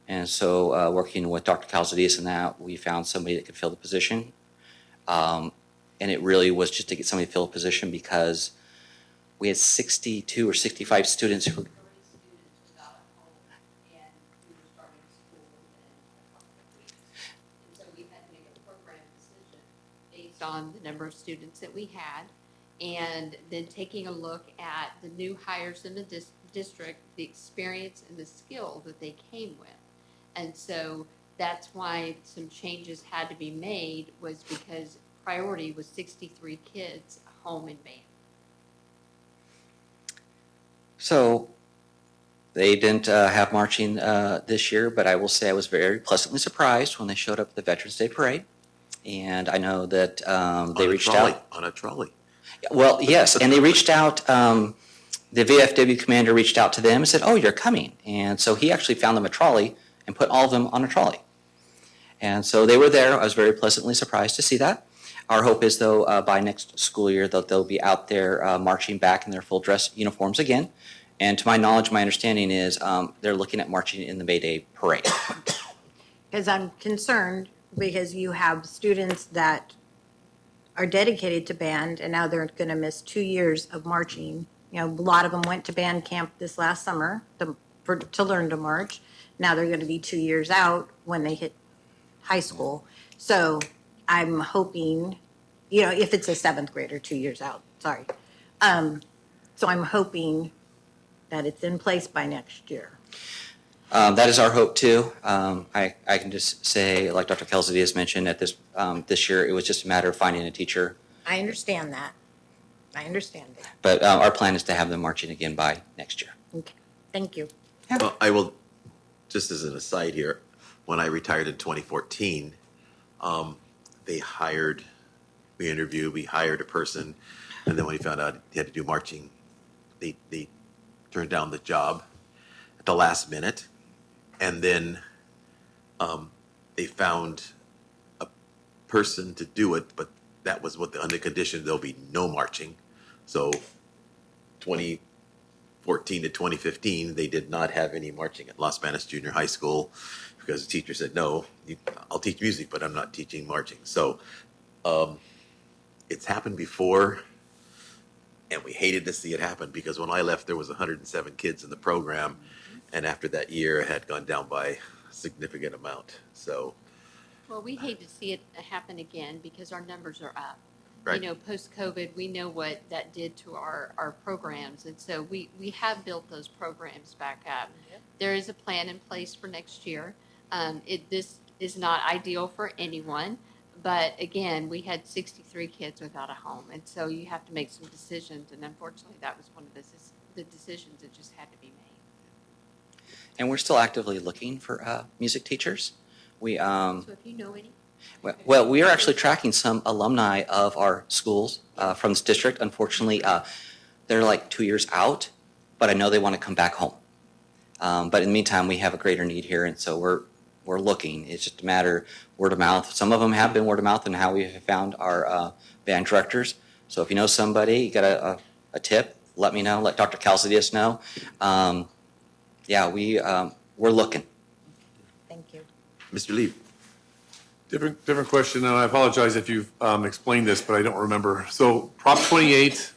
And so working with Dr. Calzadis and that, we found somebody that could fill the position. And it really was just to get somebody to fill a position, because we had 62 or 65 students who on the number of students that we had, and then taking a look at the new hires in the district, the experience and the skill that they came with. And so that's why some changes had to be made, was because priority was 63 kids home in band. So they didn't have marching this year, but I will say I was very pleasantly surprised when they showed up at the Veterans Day Parade. And I know that they reached out. On a trolley. Well, yes, and they reached out. The VFW commander reached out to them and said, "Oh, you're coming." And so he actually found them a trolley and put all of them on a trolley. And so they were there. I was very pleasantly surprised to see that. Our hope is, though, by next school year, that they'll be out there marching back in their full dress uniforms again. And to my knowledge, my understanding is they're looking at marching in the May Day Parade. Because I'm concerned, because you have students that are dedicated to band, and now they're going to miss 2 years of marching. You know, a lot of them went to band camp this last summer to learn to march. Now they're going to be 2 years out when they hit high school. So I'm hoping, you know, if it's a 7th grader, 2 years out, sorry. So I'm hoping that it's in place by next year. That is our hope too. I can just say, like Dr. Kelsey has mentioned, at this year, it was just a matter of finding a teacher. I understand that. I understand it. But our plan is to have them marching again by next year. Okay, thank you. Well, I will, just as an aside here, when I retired in 2014, we hired a person, and then when he found out he had to do marching, they turned down the job at the last minute. And then they found a person to do it, but that was under condition there'll be no marching. So 2014 to 2015, they did not have any marching at Los Banos Junior High School, because the teacher said, "No, I'll teach music, but I'm not teaching marching." So it's happened before, and we hated to see it happen, because when I left, there was 107 kids in the program. And after that year, it had gone down by a significant amount. So, Well, we hate to see it happen again, because our numbers are up. Right. You know, post-COVID, we know what that did to our programs. And so we have built those programs back up. Yep. There is a plan in place for next year. This is not ideal for anyone. But again, we had 63 kids without a home. And so you have to make some decisions. And unfortunately, that was one of the decisions that just had to be made. And we're still actively looking for music teachers. So if you know any. Well, we are actually tracking some alumni of our schools from this district. Unfortunately, they're like 2 years out, but I know they want to come back home. But in the meantime, we have a greater need here, and so we're we're looking. It's just a matter word of mouth. Some of them have been word of mouth and how we have found our band directors. So if you know somebody, you got a tip, let me know. Let Dr. Calcidius know. Yeah, we're looking. Thank you. Mr. Lee? Different question, and I apologize if you've explained this, but I don't remember. So Prop 28,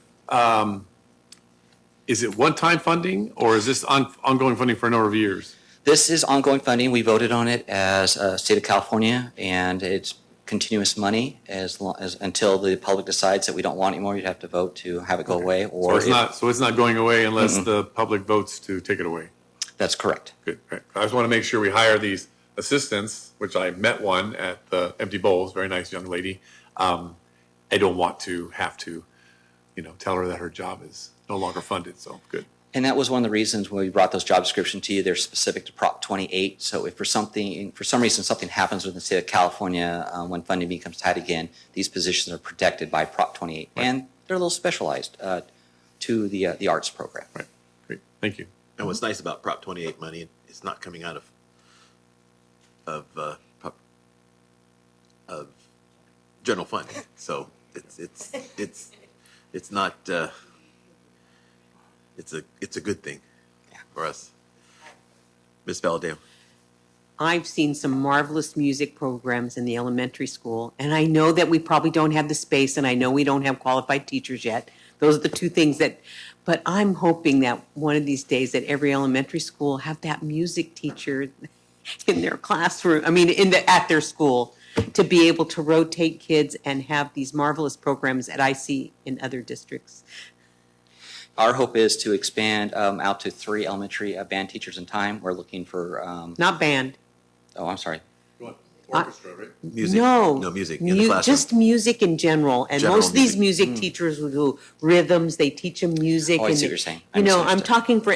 is it one-time funding, or is this ongoing funding for a number of years? This is ongoing funding. We voted on it as a state of California, and it's continuous money as long as until the public decides that we don't want it anymore. You'd have to vote to have it go away. Or So it's not going away unless the public votes to take it away. That's correct. Good. Right. I just want to make sure we hire these assistants, which I met one at the Empty Bowls, very nice young lady. I don't want to have to, tell her that her job is no longer funded. So good. And that was one of the reasons when we brought those job descriptions to you. They're specific to Prop 28. So if for some reason something happens within the state of California when funding becomes tight again, these positions are protected by Prop 28, Right. and they're a little specialized to the arts program. Right. Great. Thank you. And what's nice about Prop 28 money, it's not coming out of general fund. So it's not, it's a good thing for us. Ms. Valadeo? I've seen some marvelous music programs in the elementary school, and I know that we probably don't have the space, and I know we don't have qualified teachers yet. Those are the two things but I'm hoping that one of these days that every elementary school have that music teacher in their classroom, at their school, to be able to rotate kids and have these marvelous programs that I see in other districts. Our hope is to expand out to 3 elementary band teachers in time. We're looking for. Not band. Oh, I'm sorry. Orchestra, right? Music? No. No, music in the classroom. Just music in general. And General most of these music. music teachers will do rhythms, they teach them music. Oh, I and see what they- you're saying. I'm talking for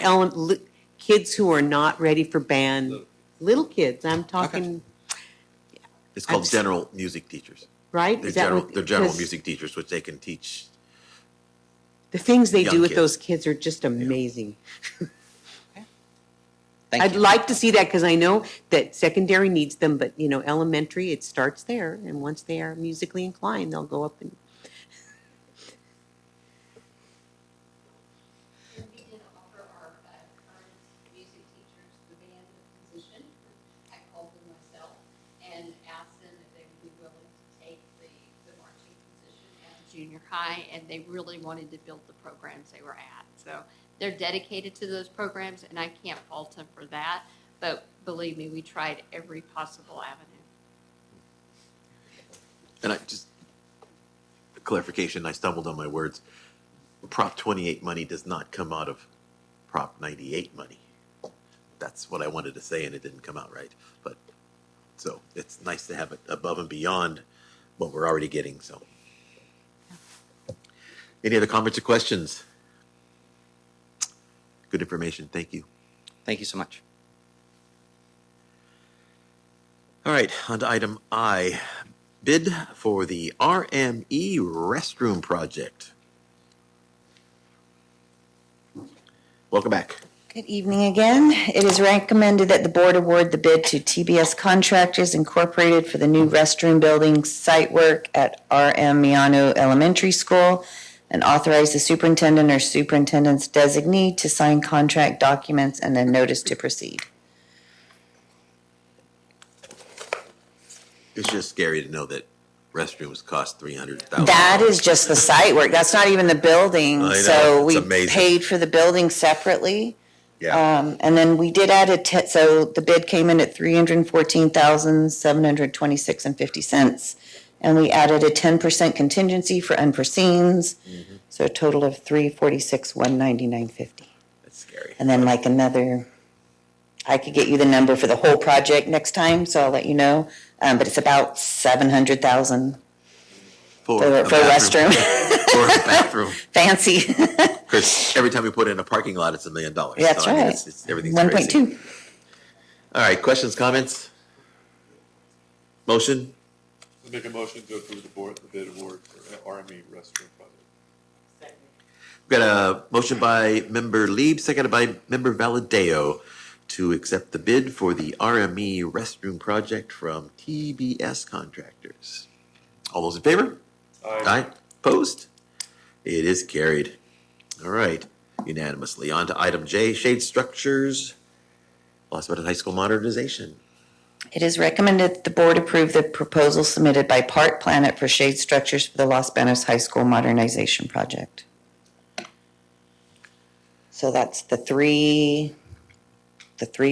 kids who are not ready for band, little kids. I'm talking, It's called I've- general music teachers. right? They're Is that general, what- they're general because music teachers, which they can teach. The things they young do with kids. those kids are just amazing. Thank I'd you. like to see that because I know that secondary needs them, but elementary, it starts there. And once they are musically inclined, they'll go up and. And we did offer our current music teachers the band position. I called them myself and asked them if they would be willing to take the marching position at junior high, and they really wanted to build the programs they were at. So they're dedicated to those programs, and I can't fault them for that. But believe me, we tried every possible avenue. And clarification, I stumbled on my words. Prop 28 money does not come out of Prop 98 money. That's what I wanted to say, and it didn't come out right. But, so it's nice to have it above and beyond what we're already getting, so. Any other comments or questions? Good information, thank you. Thank you so much. All right, on to item I, bid for the RME restroom project. Welcome back. Good evening again. It is recommended that the board award the bid to TBS Contractors Incorporated for the new restroom building site work at RM Miano Elementary School and authorize the superintendent or superintendent's designee to sign contract documents and a notice to proceed. It's just scary to know that restrooms cost $300,000. That is just the site work. That's not even the building. I know. So It's we amazing. paid for the building separately. Yeah. And then we did add so the bid came in at $314,726.50. And we added a 10% contingency for unforeseens. Mm-hmm. So a total of $346,199.50. That's scary. And then like another, I could get you the number for the whole project next time, so I'll let you know. But it's about $700,000 for a restroom. For a bathroom. Fancy. Because every time we put in a parking lot, it's $1 million. That's So, I mean, right. everything's crazy. 1.2. All right, questions, comments? Motion? Make a motion to approve the bid award for RME restroom project. We've got a motion by member Lieb, seconded by member Valadeo to accept the bid for the RME restroom project from TBS Contractors. All those in favor? Aye. Opposed? It is carried. All right, unanimously. On to item J, shade structures, Los Banos High School modernization. It is recommended that the board approve the proposal submitted by Park Planet for shade structures for the Los Banos High School modernization project. So that's the three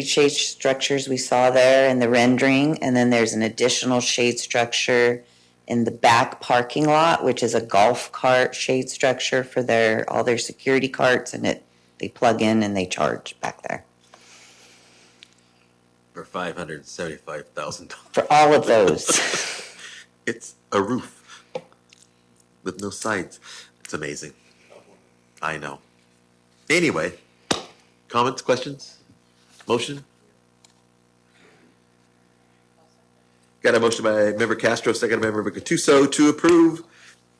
shade structures we saw there in the rendering, and then there's an additional shade structure in the back parking lot, which is a golf cart shade structure for all their security carts, and they plug in and they charge back there. For $575,000. For all of those. It's a roof with no sides. It's amazing. I know. Anyway, comments, questions, motion? Got a motion by Member Castro, second by Member Gattuso to approve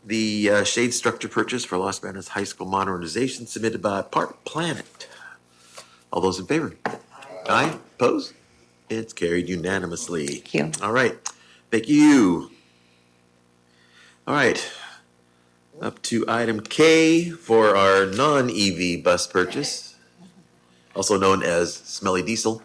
the shade structure purchase for Los Banos High School modernization submitted by Park Planet. All those in favor? Aye. Opposed? It's carried unanimously. Thank you. All right. Thank you. All right. Up to item K for our non-EV bus purchase, also known as smelly diesel.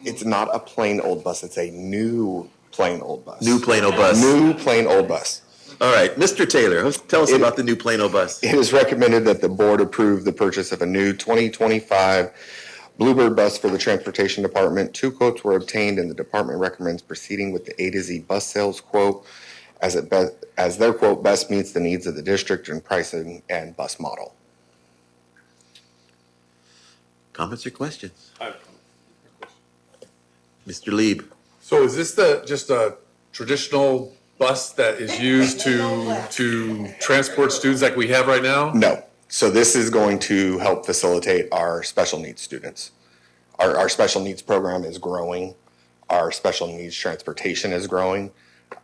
It's not a plain old bus. It's a new plain old bus. New plain old bus. New plain old bus. All right, Mr. Taylor, tell us about the new plain old bus. It is recommended that the board approve the purchase of a new 2025 Bluebird bus for the Transportation Department. 2 quotes were obtained, and the department recommends proceeding with the A to Z bus sales quote as their quote best meets the needs of the district and pricing and bus model. Comments or questions? Mr. Lieb. So is this just a traditional bus that is used to transport students like we have right now? No. So this is going to help facilitate our special needs students. Our special needs program is growing. Our special needs transportation is growing.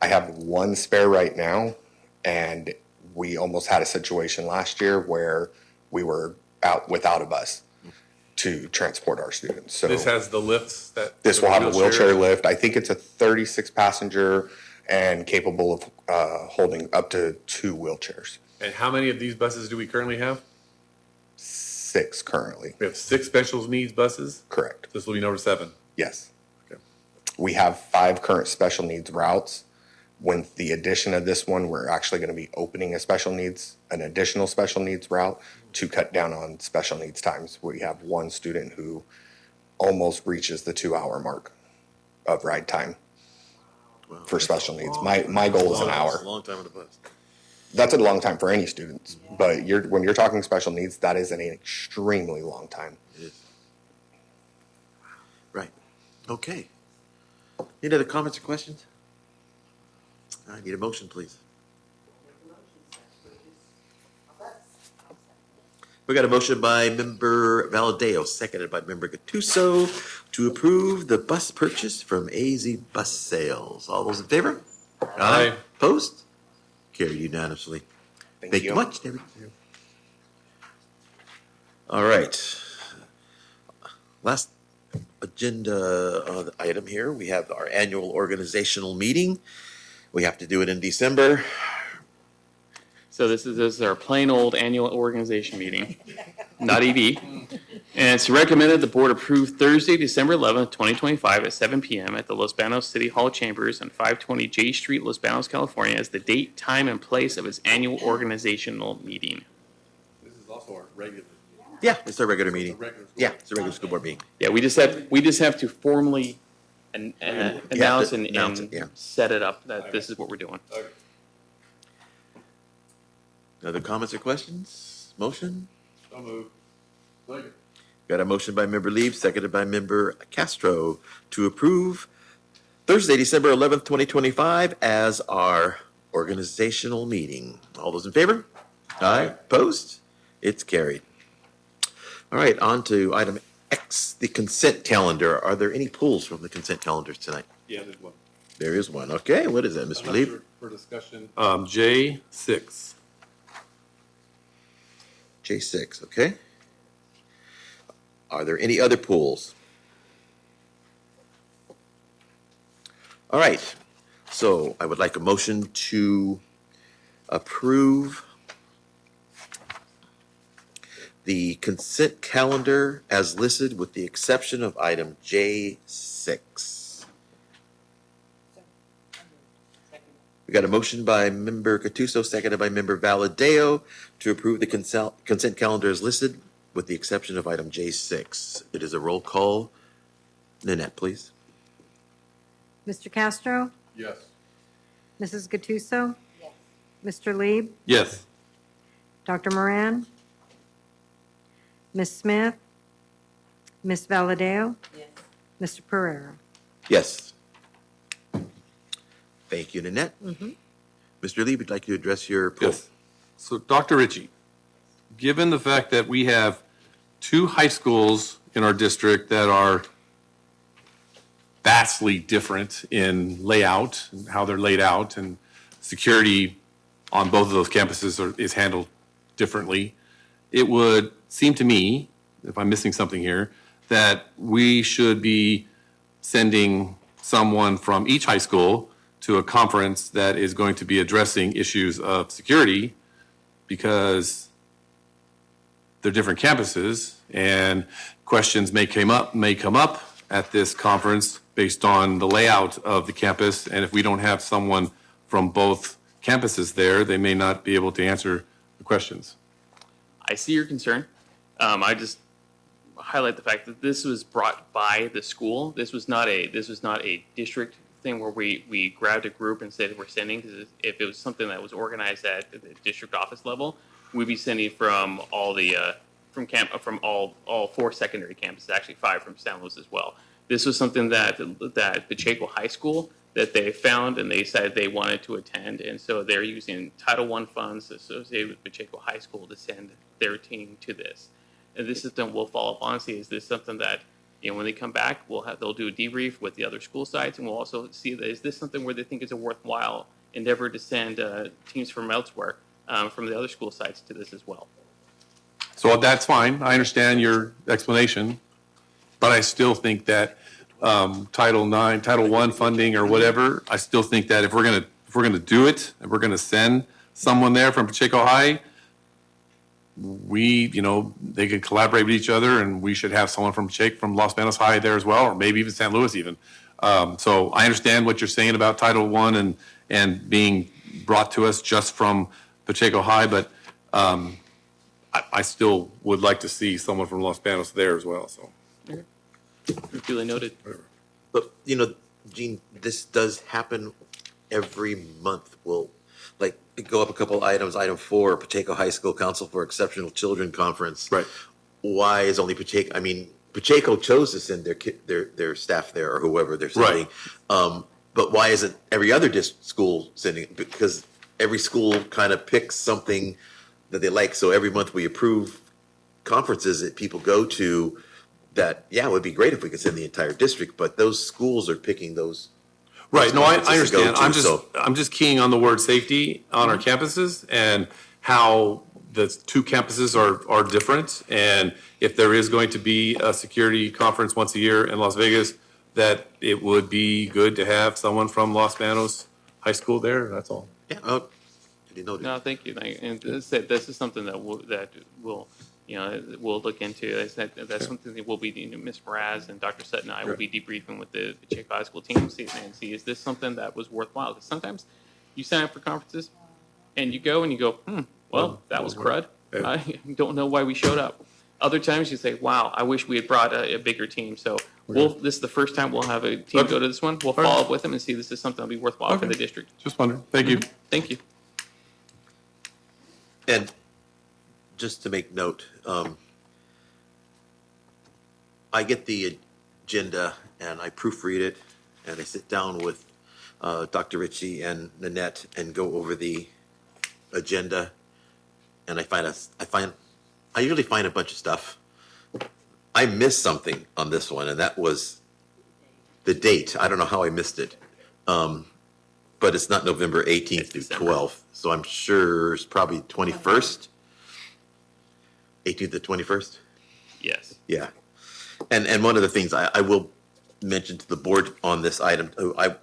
I have 1 spare right now, and we almost had a situation last year where we were out without a bus to transport our students. So This has the lifts that. this will have a wheelchair lift. I think it's a 36 passenger and capable of holding up to 2 wheelchairs. And how many of these buses do we currently have? 6 currently. We have 6 special needs buses? Correct. This will be number 7. Yes. Okay. We have 5 current special needs routes. With the addition of this one, we're actually going to be opening an additional special needs route to cut down on special needs times. We have 1 student who almost reaches the 2-hour mark of ride time for special needs. My goal is an hour. That's a long time on the bus. That's a long time for any students, but when you're talking special needs, that is an extremely long time. It is. Right. Okay. Any other comments or questions? I need a motion, please. We got a motion by Member Valadeo, seconded by Member Gattuso, to approve the bus purchase from AZ Bus Sales. All those in favor? Aye. Opposed? Carried unanimously. Thank you much, David. All right. Last agenda item here, we have our annual organizational meeting. We have to do it in December. So this is our plain old annual organization meeting, not EV. And it's recommended the board approve Thursday, December 11th, 2025 at 7 p.m. at the Los Banos City Hall Chambers on 520 J Street, Los Banos, California as the date, time, and place of its annual organizational meeting. This is also our regular. Yeah, it's our regular meeting. Yeah, it's a regular school board meeting. Yeah, we just have to formally announce and yeah. set it up that this is what we're doing. Okay. Other comments or questions? Motion? So moved. Second. Got a motion by Member Lieb, seconded by Member Castro to approve Thursday, December 11th, 2025 as our organizational meeting. All those in favor? Aye. Opposed? It's carried. All right, on to item X, the consent calendar. Are there any pulls from the consent calendars tonight? Yeah, there's one. There is one. Okay, what is that, Mr. Lieb? For discussion. J6. J6, okay. Are there any other pulls? All right, so I would like a motion to approve the consent calendar as listed with the exception of item J6. We got a motion by member Gattuso, seconded by member Valadeo to approve the consent calendar as listed with the exception of item J6. It is a roll call. Nanette, please. Mr. Castro? Yes. Mrs. Gattuso? Mr. Lieb? Yes. Dr. Moran? Ms. Smith? Ms. Valadeo? Mr. Pereira? Yes. Thank you, Nanette. Mr. Lee, would you like to address your poll? Yes. So, Dr. Ritchie, given the fact that we have 2 high schools in our district that are vastly different in layout and how they're laid out, and security on both of those campuses is handled differently, it would seem to me, if I'm missing something here, that we should be sending someone from each high school to a conference that is going to be addressing issues of security, because they're different campuses and questions may come up at this conference based on the layout of the campus. And if we don't have someone from both campuses there, they may not be able to answer the questions. I see your concern. I just highlight the fact that this was brought by the school. This was not a district thing where we grabbed a group and said we're sending. Because if it was something that was organized at the district office level, we'd be sending from all the from all 4 secondary campuses, actually 5 from San Luis as well. This was something that Pacheco High School that they found and they decided they wanted to attend, and so they're using Title I funds associated with Pacheco High School to send their team to this. And this system will follow up honestly. Is this something that, when they come back, they'll do a debrief with the other school sites, and we'll also see that is this something where they think it's a worthwhile endeavor to send teams from elsewhere, from the other school sites to this as well. So that's fine. I understand your explanation, but I still think that Title I funding or whatever, I still think that if we're gonna do it, if we're gonna send someone there from Pacheco High, they could collaborate with each other, and we should have someone from Los Banos High there as well, or maybe even San Luis even. So I understand what you're saying about Title I and being brought to us just from Pacheco High, but I still would like to see someone from Los Banos there as well, so. Duly noted. But, Gene, this does happen every month. We'll, go up a couple items. Item 4, Pacheco High School Council for Exceptional Children Conference. Right. Why is only Pacheco? I mean, Pacheco chose to send their staff there or whoever they're sending. Right. But why isn't every other school sending? Because every school kind of picks something that they like. So every month we approve conferences that people go to that, it would be great if we could send the entire district, but those schools are picking those. Right, no, I understand. To, I'm just keying on the word safety on our campuses and how the 2 campuses are different. And if there is going to be a security conference once a year in Las Vegas, that it would be good to have someone from Los Banos High School there, that's all. Yeah, I didn't know that. No, thank you. And this is something that we'll look into. That's something that we'll be, Ms. Mraz and Dr. Sutton and I will be debriefing with the Pacheco High School team and see is this something that was worthwhile? Because sometimes you sign up for conferences and you go, well, that was crud. Yeah. I don't know why we showed up. Other times you say, wow, I wish we had brought a bigger team. So this is the first time we'll have a team go to this one. We'll follow up with them and see this is something that'll be worthwhile for the district. Just wondering. Thank you. Thank you. And just to make note, I get the agenda and I proofread it and I sit down with Dr. Ritchie and Nanette and go over the agenda, and I usually find a bunch of stuff. I missed something on this one, and that was the date. I don't know how I missed it. But it's not November 18th through 12th, so I'm sure it's probably 21st. 18th to 21st? Yes. Yeah. And one of the things I will mention to the board on this item, I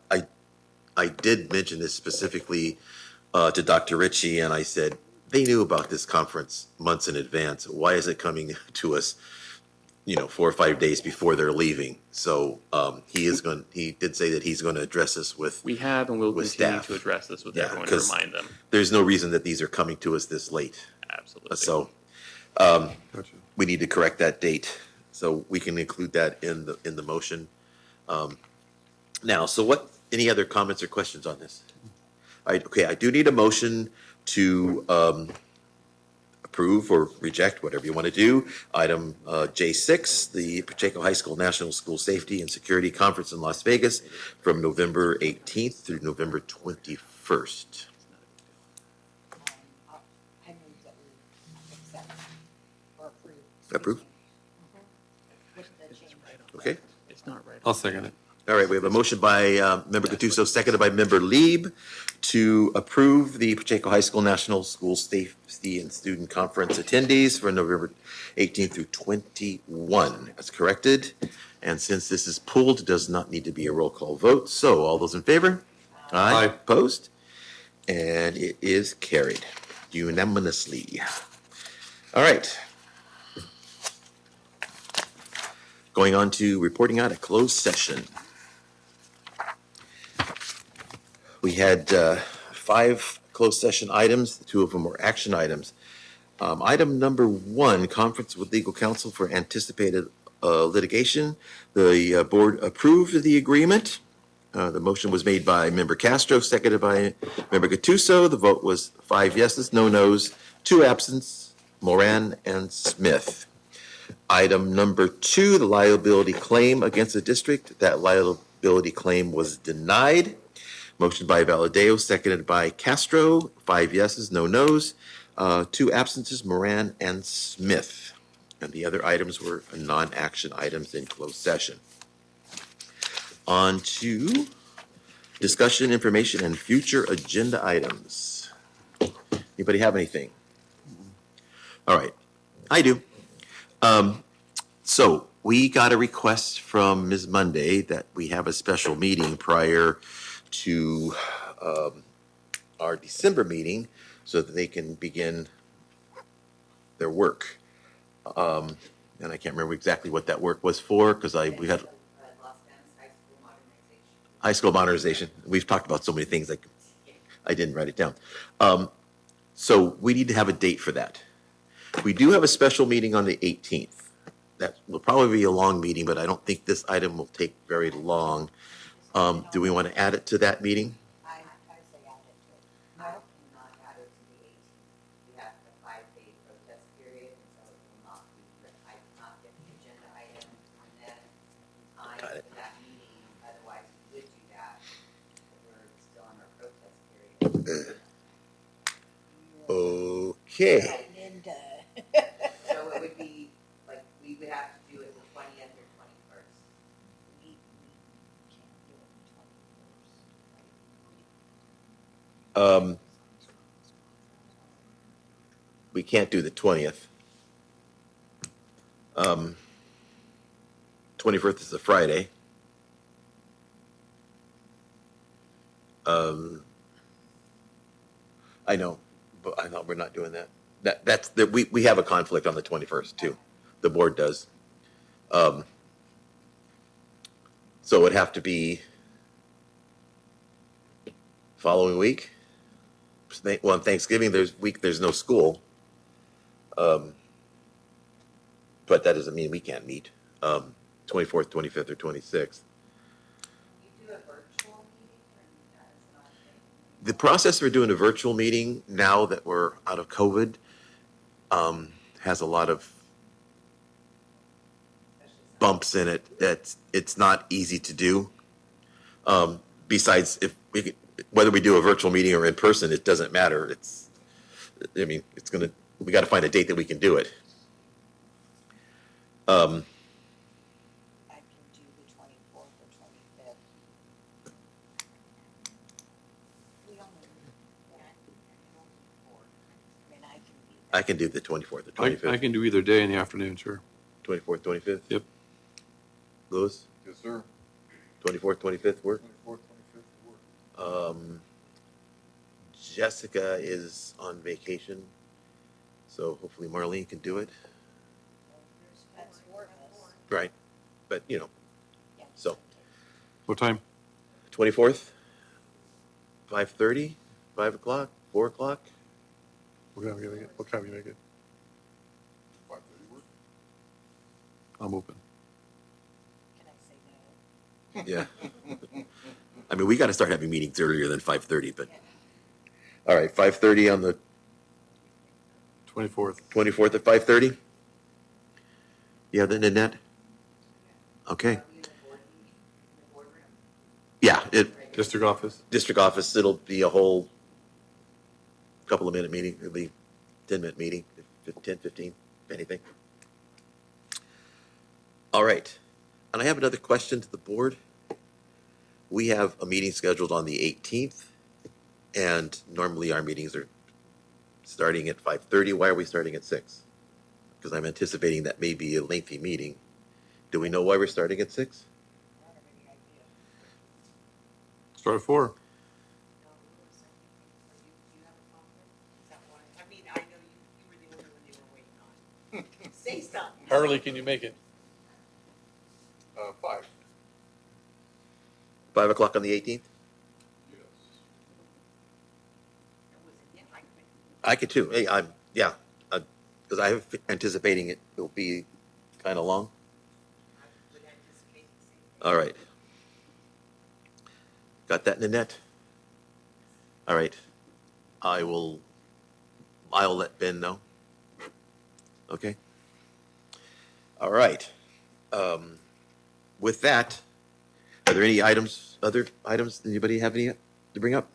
I did mention this specifically to Dr. Ritchie, and I said, they knew about this conference months in advance. Why is it coming to us, 4 or 5 days before they're leaving? So he did say that he's going to address this with We have and will with continue staff. to address this with Yeah, everyone to 'cause remind them. There's no reason that these are coming to us this late. Absolutely. So we need to correct that date. So we can include that in the motion. Now, so any other comments or questions on this? Okay, I do need a motion to approve or reject, whatever you want to do. Item J6, the Pacheco High School National School Safety and Security Conference in Las Vegas from November 18th through November 21st. I move that we accept or approve. Approve? With the change. Okay. It's not right. I'll second it. All right, we have a motion by Member Gattuso, seconded by Member Lieb, to approve the Pacheco High School National School Safety and Student Conference attendees for November 18th through 21. That's corrected. And since this is pulled, it does not need to be a roll call vote. So all those in favor? Aye. Opposed? And it is carried unanimously. All right. Going on to reporting out a closed session. We had 5 closed session items. 2 of them were action items. Item number 1, conference with legal counsel for anticipated litigation. The board approved the agreement. The motion was made by Member Castro, seconded by Member Gattuso. The vote was 5 yeses, no nos, 2 absents, Moran and Smith. Item number 2, the liability claim against the district. That liability claim was denied. Motion by Valadeo, seconded by Castro. 5 yeses, no nos, 2 absences, Moran and Smith. And the other items were non-action items in closed session. On to discussion, information, and future agenda items. Anybody have anything? All right, I do. So we got a request from Ms. Monday that we have a special meeting prior to our December meeting so that they can begin their work. And I can't remember exactly what that work was for because we had high school modernization. We've talked about so many things like I didn't write it down. So we need to have a date for that. We do have a special meeting on the 18th. That will probably be a long meeting, but I don't think this item will take very long. Do we want to add it to that meeting? I say add it to it. I cannot add it to the 18th. We have the 5-day protest period, and so it will not be, I cannot get the agenda item and then time for that meeting. Otherwise, we would do that. But we're still in our protest period. Okay. So it would be, like, we would have to do it the 20th or 21st. We can't do the 20th. 21st is a Friday. I know, but I thought we're not doing that. We have a conflict on the 21st too. The board does. So it'd have to be following week. Well, on Thanksgiving, there's no school. But that doesn't mean we can't meet. 24th, 25th, or 26th. The process for doing a virtual meeting now that we're out of COVID has a lot of bumps in it. It's not easy to do. Besides, whether we do a virtual meeting or in person, it doesn't matter. We got to find a date that we can do it. I can do the 24th or 25th. We don't need that. I can do the 24th or 25th. I can do either day in the afternoon, sure. 24th, 25th? Yep. Louis? Yes, sir. 24th, 25th work? 24th, 25th work. Jessica is on vacation, so hopefully Marlene can do it. Right, but so What time? 24th, 5:30, 5 o'clock, 4 o'clock. What time you make it? What time you make it? I'm open. Yeah. I mean, we got to start having meetings earlier than 5:30, but, all right, 5:30 on the 24th. 24th at 5:30? Yeah, then Nanette? Okay. Yeah, District office. district office, it'll be a whole couple of minute meeting, it'll be 10-minute meeting, 10, 15, if anything. All right, and I have another question to the board. We have a meeting scheduled on the 18th, and normally our meetings are starting at 5:30. Why are we starting at 6? Because I'm anticipating that may be a lengthy meeting. Do we know why we're starting at 6? Start at 4. I mean, I know you were the only one they were waiting on. Say something. How early can you make it? 5. 5 o'clock on the 18th? I could too. Hey, yeah, because I'm anticipating it will be kind of long. All right. Got that, Nanette? All right. I'll let Ben know. Okay. All right. With that, are there any other items, anybody have any to bring up?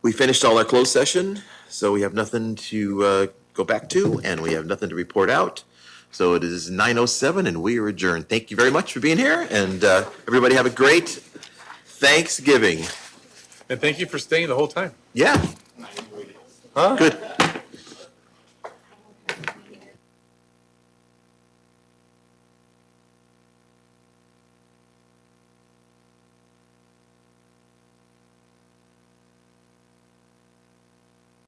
We finished all our closed session, so we have nothing to go back to, and we have nothing to report out. So it is 9:07, and we are adjourned. Thank you very much for being here, and everybody have a great Thanksgiving. And thank you for staying the whole time. Yeah. Huh? Good.